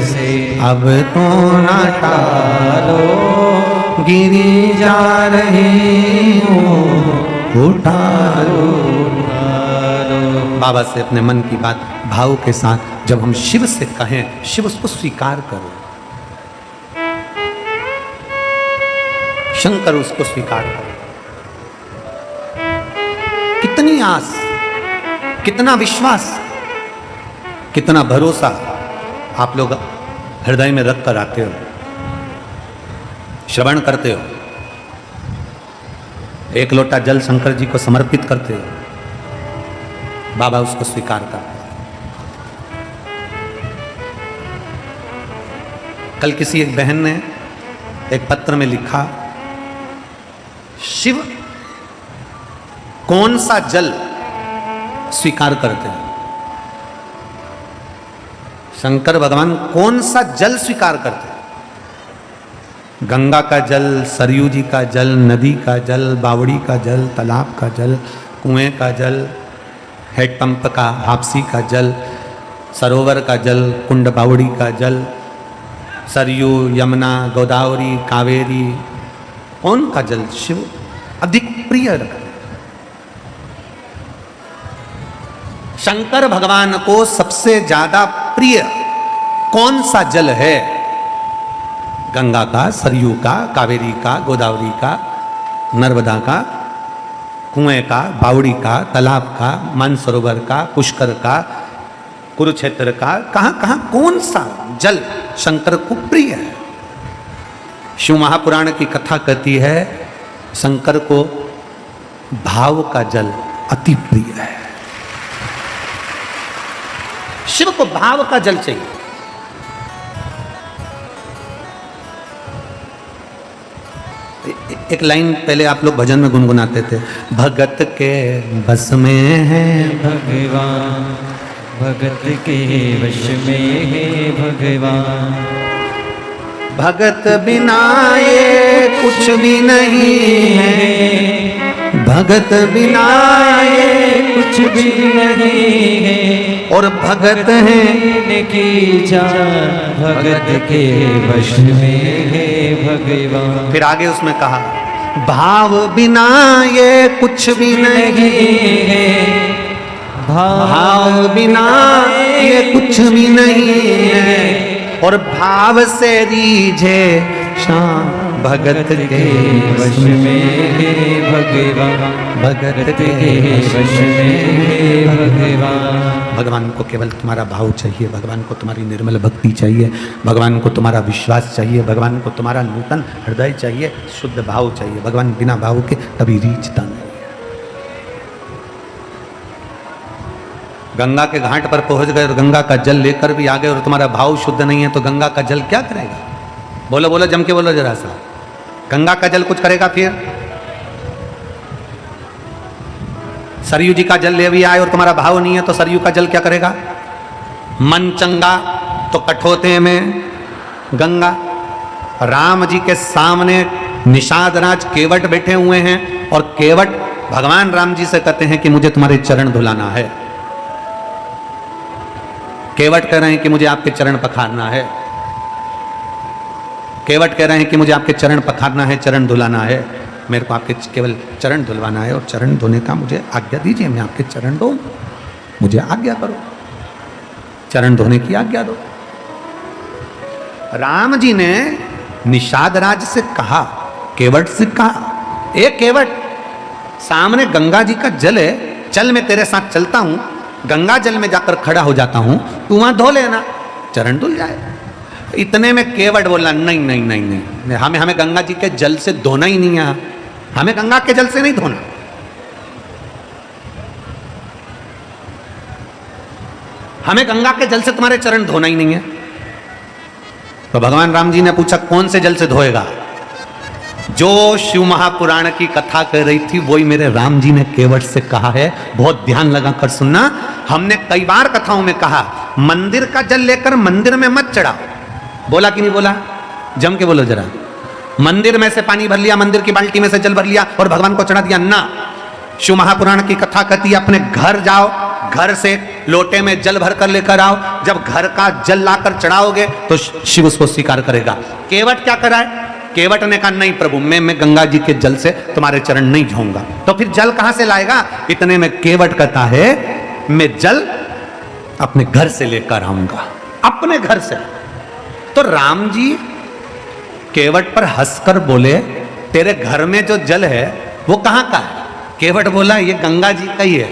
से अब तो ना टालो, गिरी जा रही हूँ, उठा लो। बाबा से अपने मन की बात भाव के साथ जब हम शिव से कहें, शिव उसको स्वीकार करो, शंकर उसको स्वीकार करो। कितनी आस, कितना विश्वास, कितना भरोसा आप लोग हृदय में रख कर आते हो, श्रवण करते हो, एक लोटा जल शंकर जी को समर्पित करते हो, बाबा उसको स्वीकार करते हैं। कल किसी एक बहन ने एक पत्र में लिखा, शिव कौन सा जल स्वीकार करते हैं, शंकर भगवान कौन सा जल स्वीकार करते हैं? गंगा का जल, सरयू जी का जल, नदी का जल, बावड़ी का जल, तालाब का जल, कुएं का जल, हेडपंप का, हापसी का जल, सरोवर का जल, कुंड बावड़ी का जल, सरयू, यमुना, गोदावरी, कावेरी, कौन का जल शिव अधिक प्रिय रखा? शंकर भगवान को सबसे ज्यादा प्रिय कौन सा जल है? गंगा का, सरयू का, कावेरी का, गोदावरी का, नर्मदा का, कुएं का, बावड़ी का, तालाब का, मानसरोवर का, पुष्कर का, कुरुक्षेत्र का, कहां कहां कौन सा जल शंकर को प्रिय है? शिव महापुराण की कथा कहती है शंकर को भाव का जल अति प्रिय है। शिव को भाव का जल चाहिए। एक लाइन पहले आप लोग भजन में गुनगुनाते थे, भगत के बस में है भगवान, भगत के वश में है भगवान, भगत बिना ये कुछ भी नहीं है, भगत बिना ये कुछ भी नहीं है, और भगत है की जान भगत के वश में है भगवान। फिर आगे उसमें कहा, भाव बिना ये कुछ भी नहीं है, भाव बिना ये कुछ भी नहीं है, और भाव से रीझे शाम भगत के वश में है भगवान, भगत के वश में है भगवान। भगवान को केवल तुम्हारा भाव चाहिए, भगवान को तुम्हारी निर्मल भक्ति चाहिए, भगवान को तुम्हारा विश्वास चाहिए, भगवान को तुम्हारा नूतन हृदय चाहिए, शुद्ध भाव चाहिए। भगवान बिना भाव के कभी रीझता नहीं। गंगा के घाट पर पहुंच गए और गंगा का जल लेकर भी आ गए और तुम्हारा भाव शुद्ध नहीं है तो गंगा का जल क्या करेगा? बोलो बोलो, जम के बोलो जरा सा। गंगा का जल कुछ करेगा? फिर सरयू जी का जल ले भी आए और तुम्हारा भाव नहीं है तो सरयू का जल क्या करेगा? मन चंगा तो कठोते में गंगा। राम जी के सामने निषाद राज केवट बैठे हुए हैं और केवट भगवान राम जी से कहते हैं कि मुझे तुम्हारे चरण धुलाना है। केवट कह रहे हैं कि मुझे आपके चरण पखारना है। केवट कह रहे हैं कि मुझे आपके चरण पखारना है, चरण धुलाना है। मेरे को आपके केवल चरण धुलवाना है और चरण धोने का मुझे आज्ञा दीजिए, मैं आपके चरण धोऊं, मुझे आज्ञा करो, चरण धोने की आज्ञा दो। राम जी ने निषाद राज से कहा, केवट से कहा, ए केवट, सामने गंगा जी का जल है, चल मैं तेरे साथ चलता हूं, गंगा जल में जाकर खड़ा हो जाता हूं, तू वहां धो लेना, चरण धुल जाए। इतने में केवट बोला नहीं नहीं नहीं नहीं, हमें गंगा जी के जल से धोना ही नहीं है, हमें गंगा के जल से नहीं धोना। हमें गंगा के जल से तुम्हारे चरण धोना ही नहीं है। तो भगवान राम जी ने पूछा कौन से जल से धोएगा? जो शिव महापुराण की कथा कर रही थी वही मेरे राम जी ने केवट से कहा है। बहुत ध्यान लगाकर सुनना। हमने कई बार कथाओं में कहा मंदिर का जल लेकर मंदिर में मत चढ़ाओ। बोला कि नहीं बोला? जम के बोलो जरा। मंदिर में से पानी भर लिया, मंदिर की बाल्टी में से जल भर लिया और भगवान को चढ़ा दिया ना। शिव महापुराण की कथा कहती है अपने घर जाओ, घर से लोटे में जल भर कर लेकर आओ। जब घर का जल लाकर चढ़ाओगे तो शिव उसको स्वीकार करेगा। केवट क्या कराए? केवट ने कहा नहीं प्रभु, मैं गंगा जी के जल से तुम्हारे चरण नहीं धोऊंगा। तो फिर जल कहां से लाएगा? इतने में केवट कहता है मैं जल अपने घर से लेकर आऊंगा, अपने घर से। तो राम जी केवट पर हंसकर बोले तेरे घर में जो जल है वो कहां का है? केवट बोला ये गंगा जी का ही है,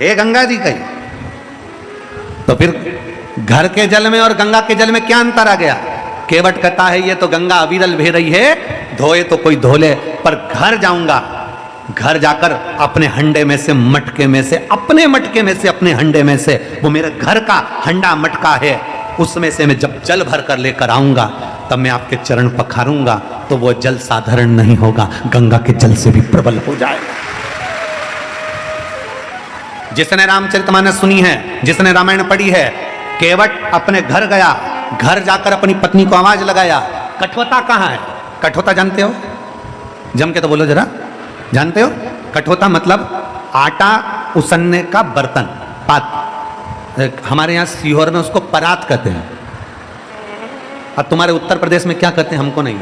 ये गंगा जी का ही। तो फिर घर के जल में और गंगा के जल में क्या अंतर आ गया? केवट कहता है ये तो गंगा अविरल बह रही है, धोए तो कोई धो ले, पर घर जाऊंगा, घर जाकर अपने हंडे में से, मटके में से, अपने मटके में से, अपने हंडे में से, वो मेरे घर का हंडा मटका है, उसमें से मैं जब जल भर कर लेकर आऊंगा तब मैं आपके चरण पखारूंगा तो वो जल साधारण नहीं होगा, गंगा के जल से भी प्रबल हो जाएगा। जिसने रामचरितमानस सुनी है, जिसने रामायण पढ़ी है, केवट अपने घर गया, घर जाकर अपनी पत्नी को आवाज लगाया कठोता कहाँ है? कठोता जानते हो? जम के तो बोलो जरा, जानते हो? कठोता मतलब आटा उसनने का बर्तन, पात। हमारे यहाँ सीहोर में उसको परात कहते हैं। अब तुम्हारे उत्तर प्रदेश में क्या कहते हैं हमको नहीं,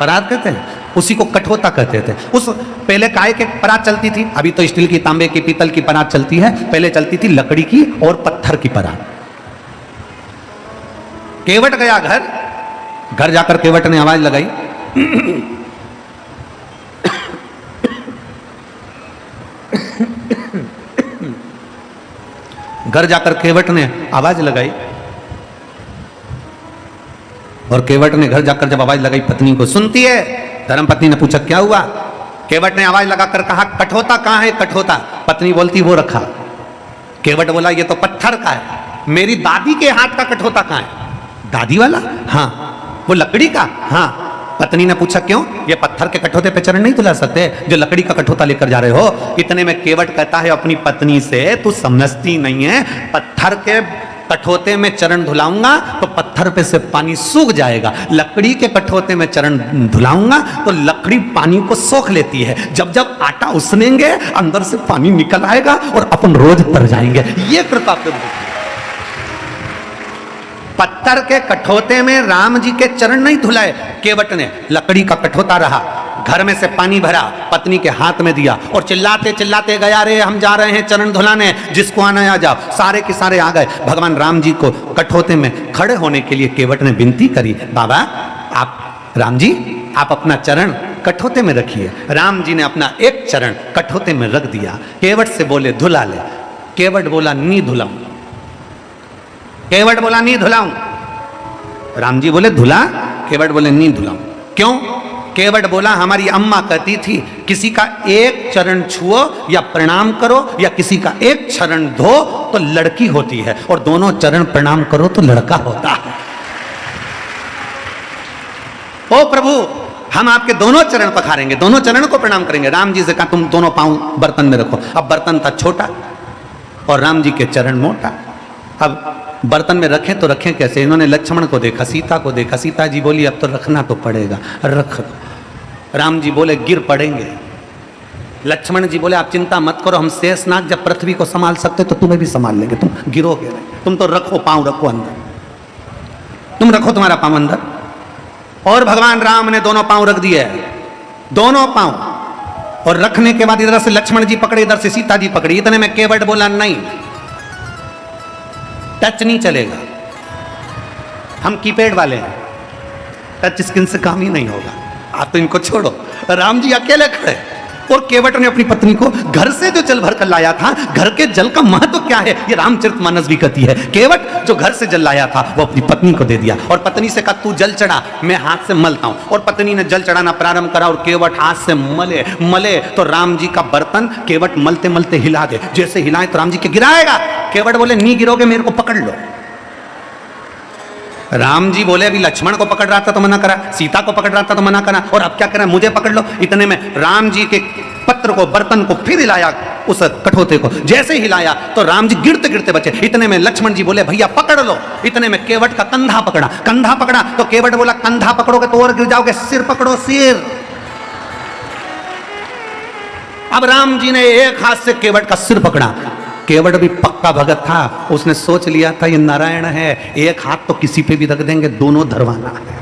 परात कहते हैं, उसी को कठोता कहते थे। उस पहले काय के परात चलती थी, अभी तो स्टील की, तांबे की, पीतल की परात चलती है, पहले चलती थी लकड़ी की और पत्थर की परात। केवट गया घर, घर जाकर केवट ने आवाज लगाई घर जाकर केवट ने आवाज लगाई और केवट ने घर जाकर जब आवाज लगाई पत्नी को, सुनती है? धर्मपत्नी ने पूछा क्या हुआ? केवट ने आवाज लगाकर कहा कठोता कहां है? कठोता। पत्नी बोलती वो रखा। केवट बोला ये तो पत्थर का है, मेरी दादी के हाथ का कठोता कहां है? दादी वाला? हाँ। वो लकड़ी का? हाँ। पत्नी ने पूछा क्यों? ये पत्थर के कठोते पे चरण नहीं धुला सकते जो लकड़ी का कठोता लेकर जा रहे हो? इतने में केवट कहता है अपनी पत्नी से तू समझती नहीं है, पत्थर के कठोते में चरण धुलाऊंगा तो पत्थर पे से पानी सूख जाएगा, लकड़ी के कठोते में चरण धुलाऊंगा तो लकड़ी पानी को सोख लेती है, जब जब आटा उसनेंगे अंदर से पानी निकल आएगा और अपन रोज तर जाएंगे। ये कृपा प्रभु। पत्थर के कठोते में राम जी के चरण नहीं धुलाए केवट ने, लकड़ी का कठोता रहा, घर में से पानी भरा, पत्नी के हाथ में दिया और चिल्लाते चिल्लाते गया रे हम जा रहे हैं चरण धुलाने, जिसको आना आ जाओ। सारे के सारे आ गए। भगवान राम जी को कठोते में खड़े होने के लिए केवट ने विनती करी, बाबा आप, राम जी आप अपना चरण कठोते में रखिए। राम जी ने अपना एक चरण कठोते में रख दिया। केवट से बोले धुला ले। केवट बोला नहीं धुलाऊं। केवट बोला नहीं धुलाऊं। राम जी बोले धुला? केवट बोले नहीं धुलाऊं। क्यों? केवट बोला हमारी अम्मा कहती थी किसी का एक चरण छुओ या प्रणाम करो या किसी का एक चरण धो तो लड़की होती है और दोनों चरण प्रणाम करो तो लड़का होता है। ओ प्रभु हम आपके दोनों चरण पखारेंगे, दोनों चरण को प्रणाम करेंगे। राम जी से कहा तुम दोनों पांव बर्तन में रखो। अब बर्तन था छोटा और राम जी के चरण मोटा। अब बर्तन में रखें तो रखें कैसे? इन्होंने लक्ष्मण को देखा, सीता को देखा। सीता जी बोली अब तो रखना तो पड़ेगा, रख दो। राम जी बोले गिर पड़ेंगे। लक्ष्मण जी बोले आप चिंता मत करो, हम शेषनाग जब पृथ्वी को संभाल सकते तो तुम्हें भी संभाल लेंगे, तुम गिरोगे नहीं। तुम तो रखो, पांव रखो अंदर, तुम रखो तुम्हारा पांव अंदर। और भगवान राम ने दोनों पांव रख दिए, दोनों पांव। और रखने के बाद इधर से लक्ष्मण जी पकड़े, इधर से सीता जी पकड़ी। इतने में केवट बोला नहीं, टच नहीं चलेगा, हम कीपैड वाले हैं, टच स्क्रीन से काम ही नहीं होगा, आप तो इनको छोड़ो। राम जी अकेले खड़े, और केवट ने अपनी पत्नी को घर से जो जल भर कर लाया था, घर के जल का महत्व क्या है ये रामचरितमानस भी कहती है। केवट जो घर से जल लाया था वो अपनी पत्नी को दे दिया और पत्नी से कहा तू जल चढ़ा, मैं हाथ से मलता हूं। और पत्नी ने जल चढ़ाना प्रारंभ करा और केवट हाथ से मले तो राम जी का बर्तन केवट मलते मलते हिला दे। जैसे हिलाए तो राम जी के गिराएगा, केवट बोले नहीं गिरोगे, मेरे को पकड़ लो। राम जी बोले अभी लक्ष्मण को पकड़ रहा था तो मना करा, सीता को पकड़ रहा था तो मना करा, और अब क्या करा, मुझे पकड़ लो। इतने में राम जी के पत्र को, बर्तन को फिर हिलाया, उस कठोते को जैसे हिलाया तो राम जी गिरते गिरते बचे। इतने में लक्ष्मण जी बोले भैया पकड़ लो। इतने में केवट का कंधा पकड़ा तो केवट बोला कंधा पकड़ोगे तो और गिर जाओगे, सिर पकड़ो सिर। अब राम जी ने एक हाथ से केवट का सिर पकड़ा। केवट भी पक्का भगत था, उसने सोच लिया था ये नारायण है, एक हाथ तो किसी पे भी रख देंगे, दोनों धरवाना है,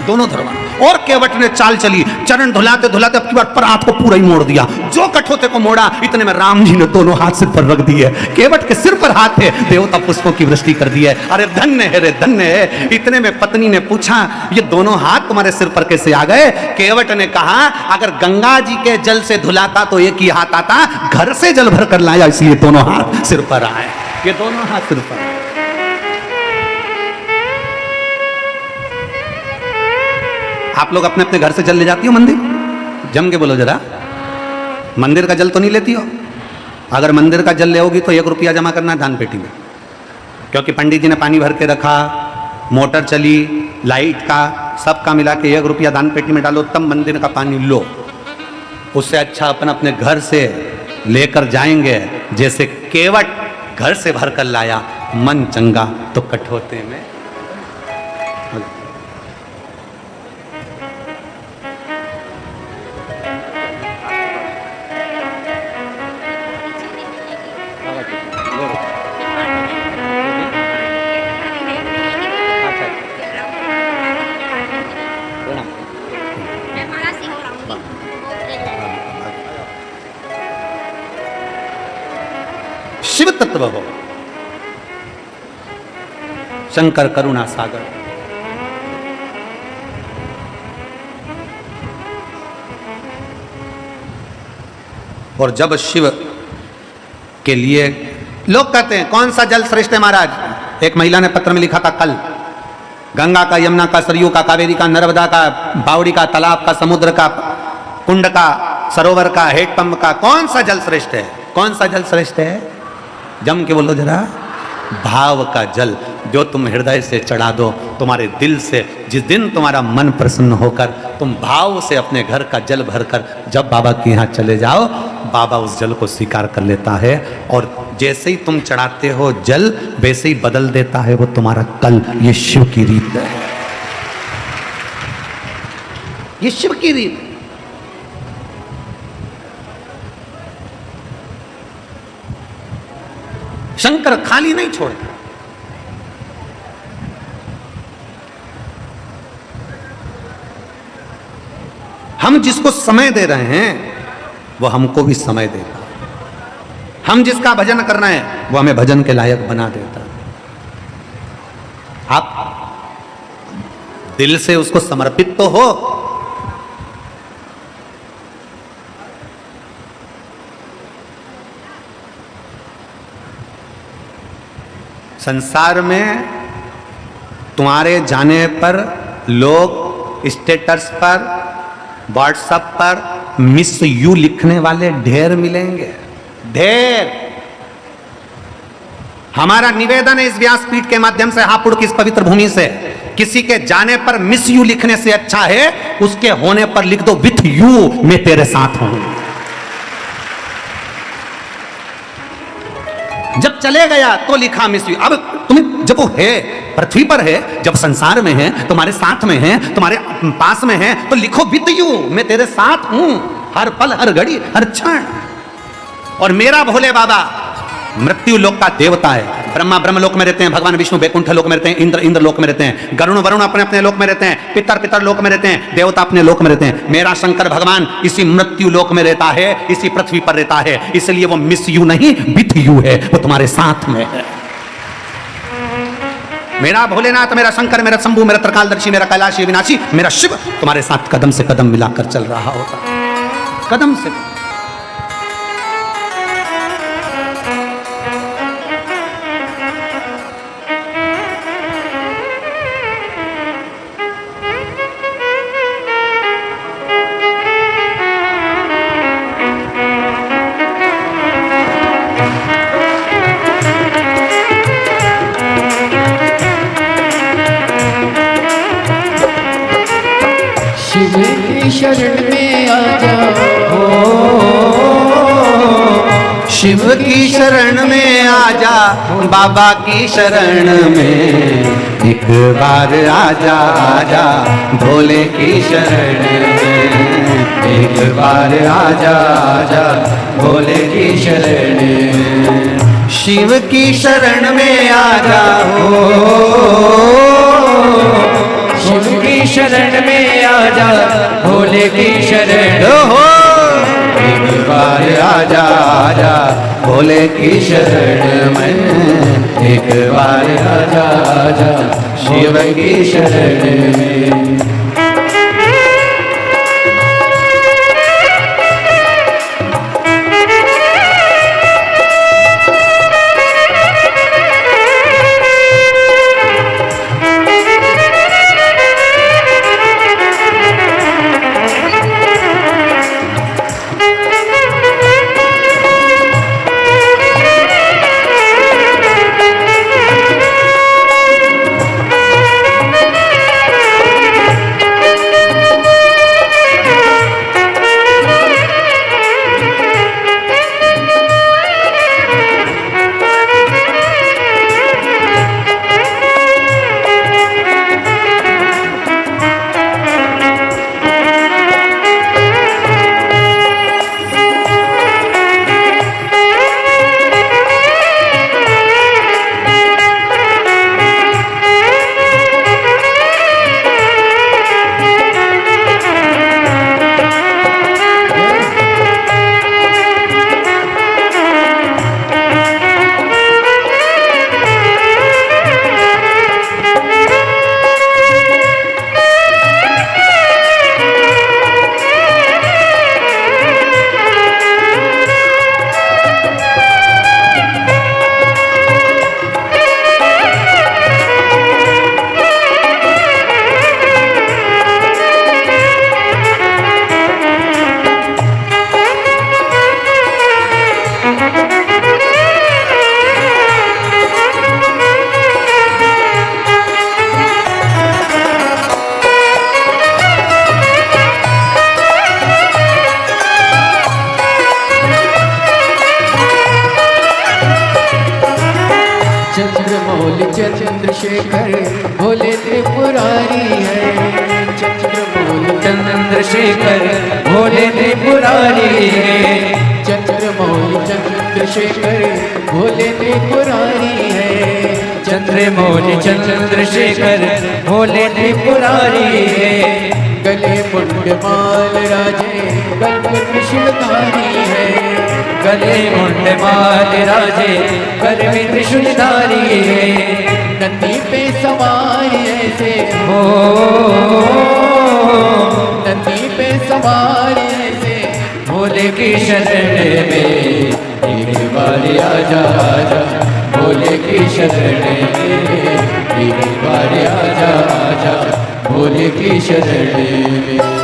दोनों धरवाना। और केवट ने चाल चली, चरण धुलाते धुलाते अब की बार परात को पूरा ही मोड़ दिया। जो कठोते को मोड़ा इतने में राम जी ने दोनों हाथ सिर पर रख दिए। केवट के सिर पर हाथ है, देवता पुष्पों की वृष्टि कर दी है। अरे धन्य है रे धन्य है। इतने में पत्नी ने पूछा ये दोनों हाथ तुम्हारे सिर पर कैसे आ गए? केवट ने कहा अगर गंगा जी के जल से धुलाता तो एक ही हाथ आता, घर से जल भर कर लाया इसलिए दोनों हाथ सिर पर आए। ये दोनों हाथ सिर पर। आप लोग अपने अपने घर से जल ले जाती हो मंदिर? जम के बोलो जरा, मंदिर का जल तो नहीं लेती हो? अगर मंदिर का जल ले होगी तो 1 रुपया जमा करना है दान पेटी में, क्योंकि पंडित जी ने पानी भर के रखा, मोटर चली, लाइट का सबका मिला के 1 रुपया दान पेटी में डालो, तब मंदिर का पानी लो। उससे अच्छा अपन अपने घर से लेकर जाएंगे। जैसे केवट घर से भर कर लाया, मन चंगा तो कठोते में। शिव तत्व हो, शंकर करुणा सागर। और जब शिव के लिए लोग कहते हैं कौन सा जल श्रेष्ठ है महाराज? एक महिला ने पत्र में लिखा था कल, गंगा का, यमुना का, सरयू का, कावेरी का, नर्मदा का, बावड़ी का, तालाब का, समुद्र का, कुंड का, सरोवर का, हेडपंप का, कौन सा जल श्रेष्ठ है? कौन सा जल श्रेष्ठ है? जम के बोलो जरा, भाव का जल जो तुम हृदय से चढ़ा दो, तुम्हारे दिल से। जिस दिन तुम्हारा मन प्रसन्न होकर तुम भाव से अपने घर का जल भरकर जब बाबा के यहाँ चले जाओ, बाबा उस जल को स्वीकार कर लेता है और जैसे ही तुम चढ़ाते हो जल वैसे ही बदल देता है वो तुम्हारा कल। ये शिव की रीत है, ये शिव की रीत। शंकर खाली नहीं छोड़ता। हम जिसको समय दे रहे हैं वो हमको भी समय देता। हम जिसका भजन करना है वो हमें भजन के लायक बना देता। आप दिल से उसको समर्पित तो हो। संसार में तुम्हारे जाने पर लोग स्टेटस पर, व्हाट्सएप पर मिस यू लिखने वाले ढेर मिलेंगे, ढेर। हमारा निवेदन है इस व्यासपीठ के माध्यम से, हापुड़ की इस पवित्र भूमि से, किसी के जाने पर मिस यू लिखने से अच्छा है उसके होने पर लिख दो विथ यू मैं तेरे साथ हूं। जब चले गया तो लिखा मिस यू। अब तुम्हें जब वो है, पृथ्वी पर है, जब संसार में है, तुम्हारे साथ में है, तुम्हारे पास में है, तो लिखो विद यू मैं तेरे साथ हूं हर पल, हर घड़ी, हर क्षण। और मेरा भोले बाबा मृत्यु लोक का देवता है। ब्रह्मा ब्रह्म लोक में रहते हैं, भगवान विष्णु बैकुंठ लोक में रहते हैं, इंद्र इंद्र लोक में रहते हैं, गरुण वरुण अपने अपने लोक में रहते हैं, पितर पितर लोक में रहते हैं, देवता अपने लोक में रहते हैं। मेरा शंकर भगवान इसी मृत्यु लोक में रहता है, इसी पृथ्वी पर रहता है। इसलिए वो मिस यू नहीं विथ यू है, वो तुम्हारे साथ में है। मेरा भोलेनाथ, मेरा शंकर, मेरा शंभू, मेरा त्रिकालदर्शी, मेरा कैलाशी विनाशी, मेरा शिव तुम्हारे साथ कदम से कदम मिलाकर चल रहा होता। कदम से। शिव की शरण में आ जाओ, शिव की शरण में आजा, बाबा की शरण में एक बार आजा आजा, भोले की शरण में एक बार आजा आजा, भोले की शरण में। शिव की शरण में आजा हो, शिव की शरण में आ जा, भोले की शरण हो, एक बार आजा आजा, भोले की शरण में एक बार आजा आजा, शिव की शरण में। चंद्रशेखर भोले त्रिपुरारी है, चंद्रमौली चंद्रशेखर भोले त्रिपुरारी है, चंद्रमौली चंद्रशेखर भोले त्रिपुरारी है, चंद्रमौली चंद्रशेखर भोले त्रिपुरारी है। गले मुंड माल राजे कल्प त्रिशूलधारी है, गले मुंड माल राजे कर में त्रिशूलधारी है। नंदी पे सवार ऐसे हो नंदी पे सवार ऐसे भोले की शरण में एक बार आजा आजा, भोले की शरण में एक बार आजा आजा, भोले की शरण में।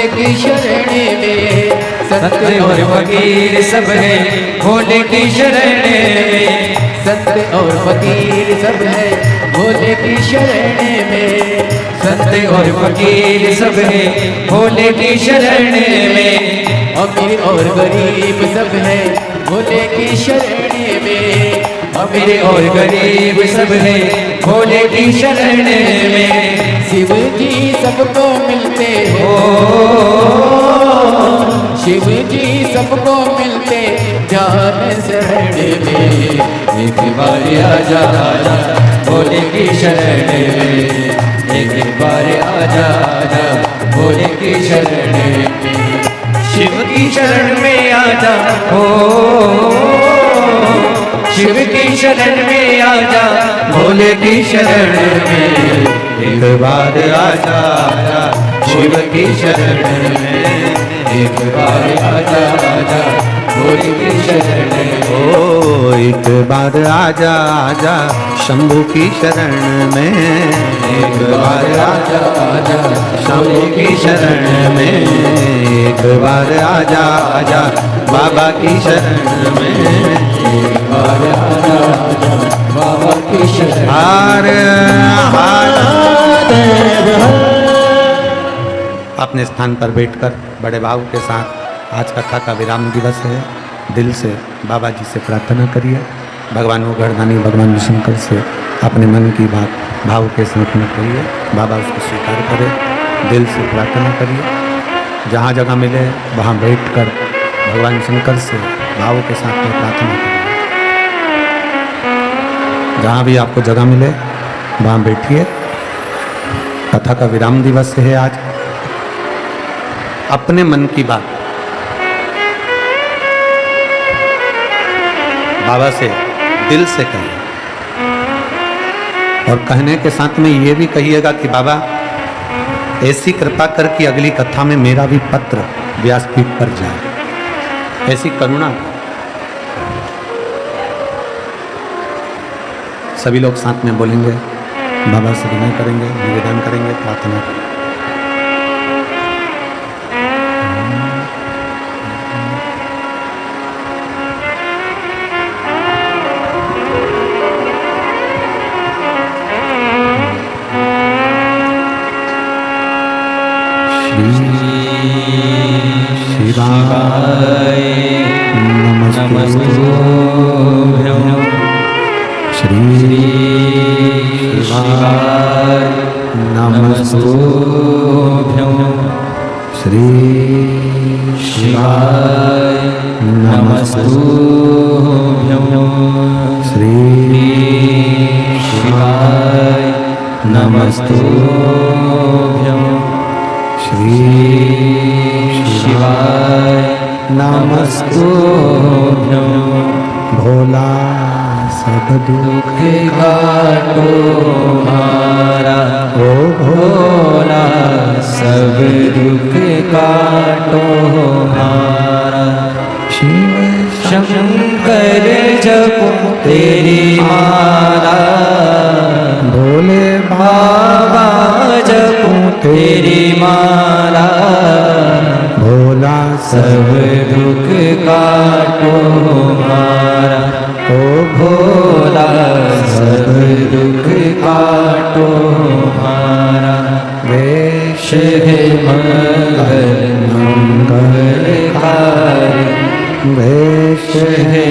भोले की शरण में। संत और फकीर सब है भोले की शरण में। संत और फकीर सब है भोले की शरण में। संत और फकीर सब है भोले की शरण में। अमीर और गरीब सब है भोले की शरण में। अमीर और गरीब सब है भोले की शरण में। शिव जी सबको मिलते हो, शिव जी सबको मिलते ज्ञान शरण में। एक बार आजा आजा भोले की शरण में। एक बार आजा आजा भोले की शरण में। शिव की शरण में आजा हो, शिव की शरण में आजा भोले की शरण में। एक बार आजा आजा शिव की शरण में। एक बार आजा आजा भोले की शरण में। ओ एक बार आजा आजा शंभू की शरण में। एक बार आजा आजा शंभू की शरण में। एक बार आजा आजा बाबा की शरण में। एक बार आजा आजा बाबा की शरण। हार अपने स्थान पर बैठकर बड़े भाव के साथ आज कथा का विराम दिवस है। दिल से बाबा जी से प्रार्थना करिए। भगवान गर्दानी भगवान शंकर से अपने मन की बात भाव के साथ में करिए। बाबा उसको स्वीकार करे। दिल से प्रार्थना करिए। जहाँ जगह मिले वहाँ बैठकर भगवान शंकर से भाव के साथ में प्रार्थना करिए। जहाँ भी आपको जगह मिले वहाँ बैठिए। कथा का विराम दिवस है आज। अपने मन की बात बाबा से दिल से कहिए। और कहने के साथ में ये भी कहिएगा कि बाबा ऐसी कृपा कर कि अगली कथा में मेरा भी पत्र व्यासपीठ पर जाए। ऐसी करुणा। सभी लोग साथ में बोलेंगे। बाबा से विनय करेंगे, निवेदन करेंगे, प्रार्थना करेंगे। शिवाय नमस्तुभ्यं। श्री शिवाय नमस्तुभ्यं। श्री शिवाय नमस्तुभ्यं। श्री शिवाय नमस्तुभ्यं। श्री शिवाय नमस्तुभ्यं। भोला सब दुख काटो हमारा। ओ भोला सब दुख काटो हमारा। शिव शंकर जपो तेरी माला। भोले बाबा जपो तेरी माला। भोला सब दुख काटो हमारा। ओ भोला सब दुख काटो हमारा। वेश है मंगल मंगलकारी। वेश है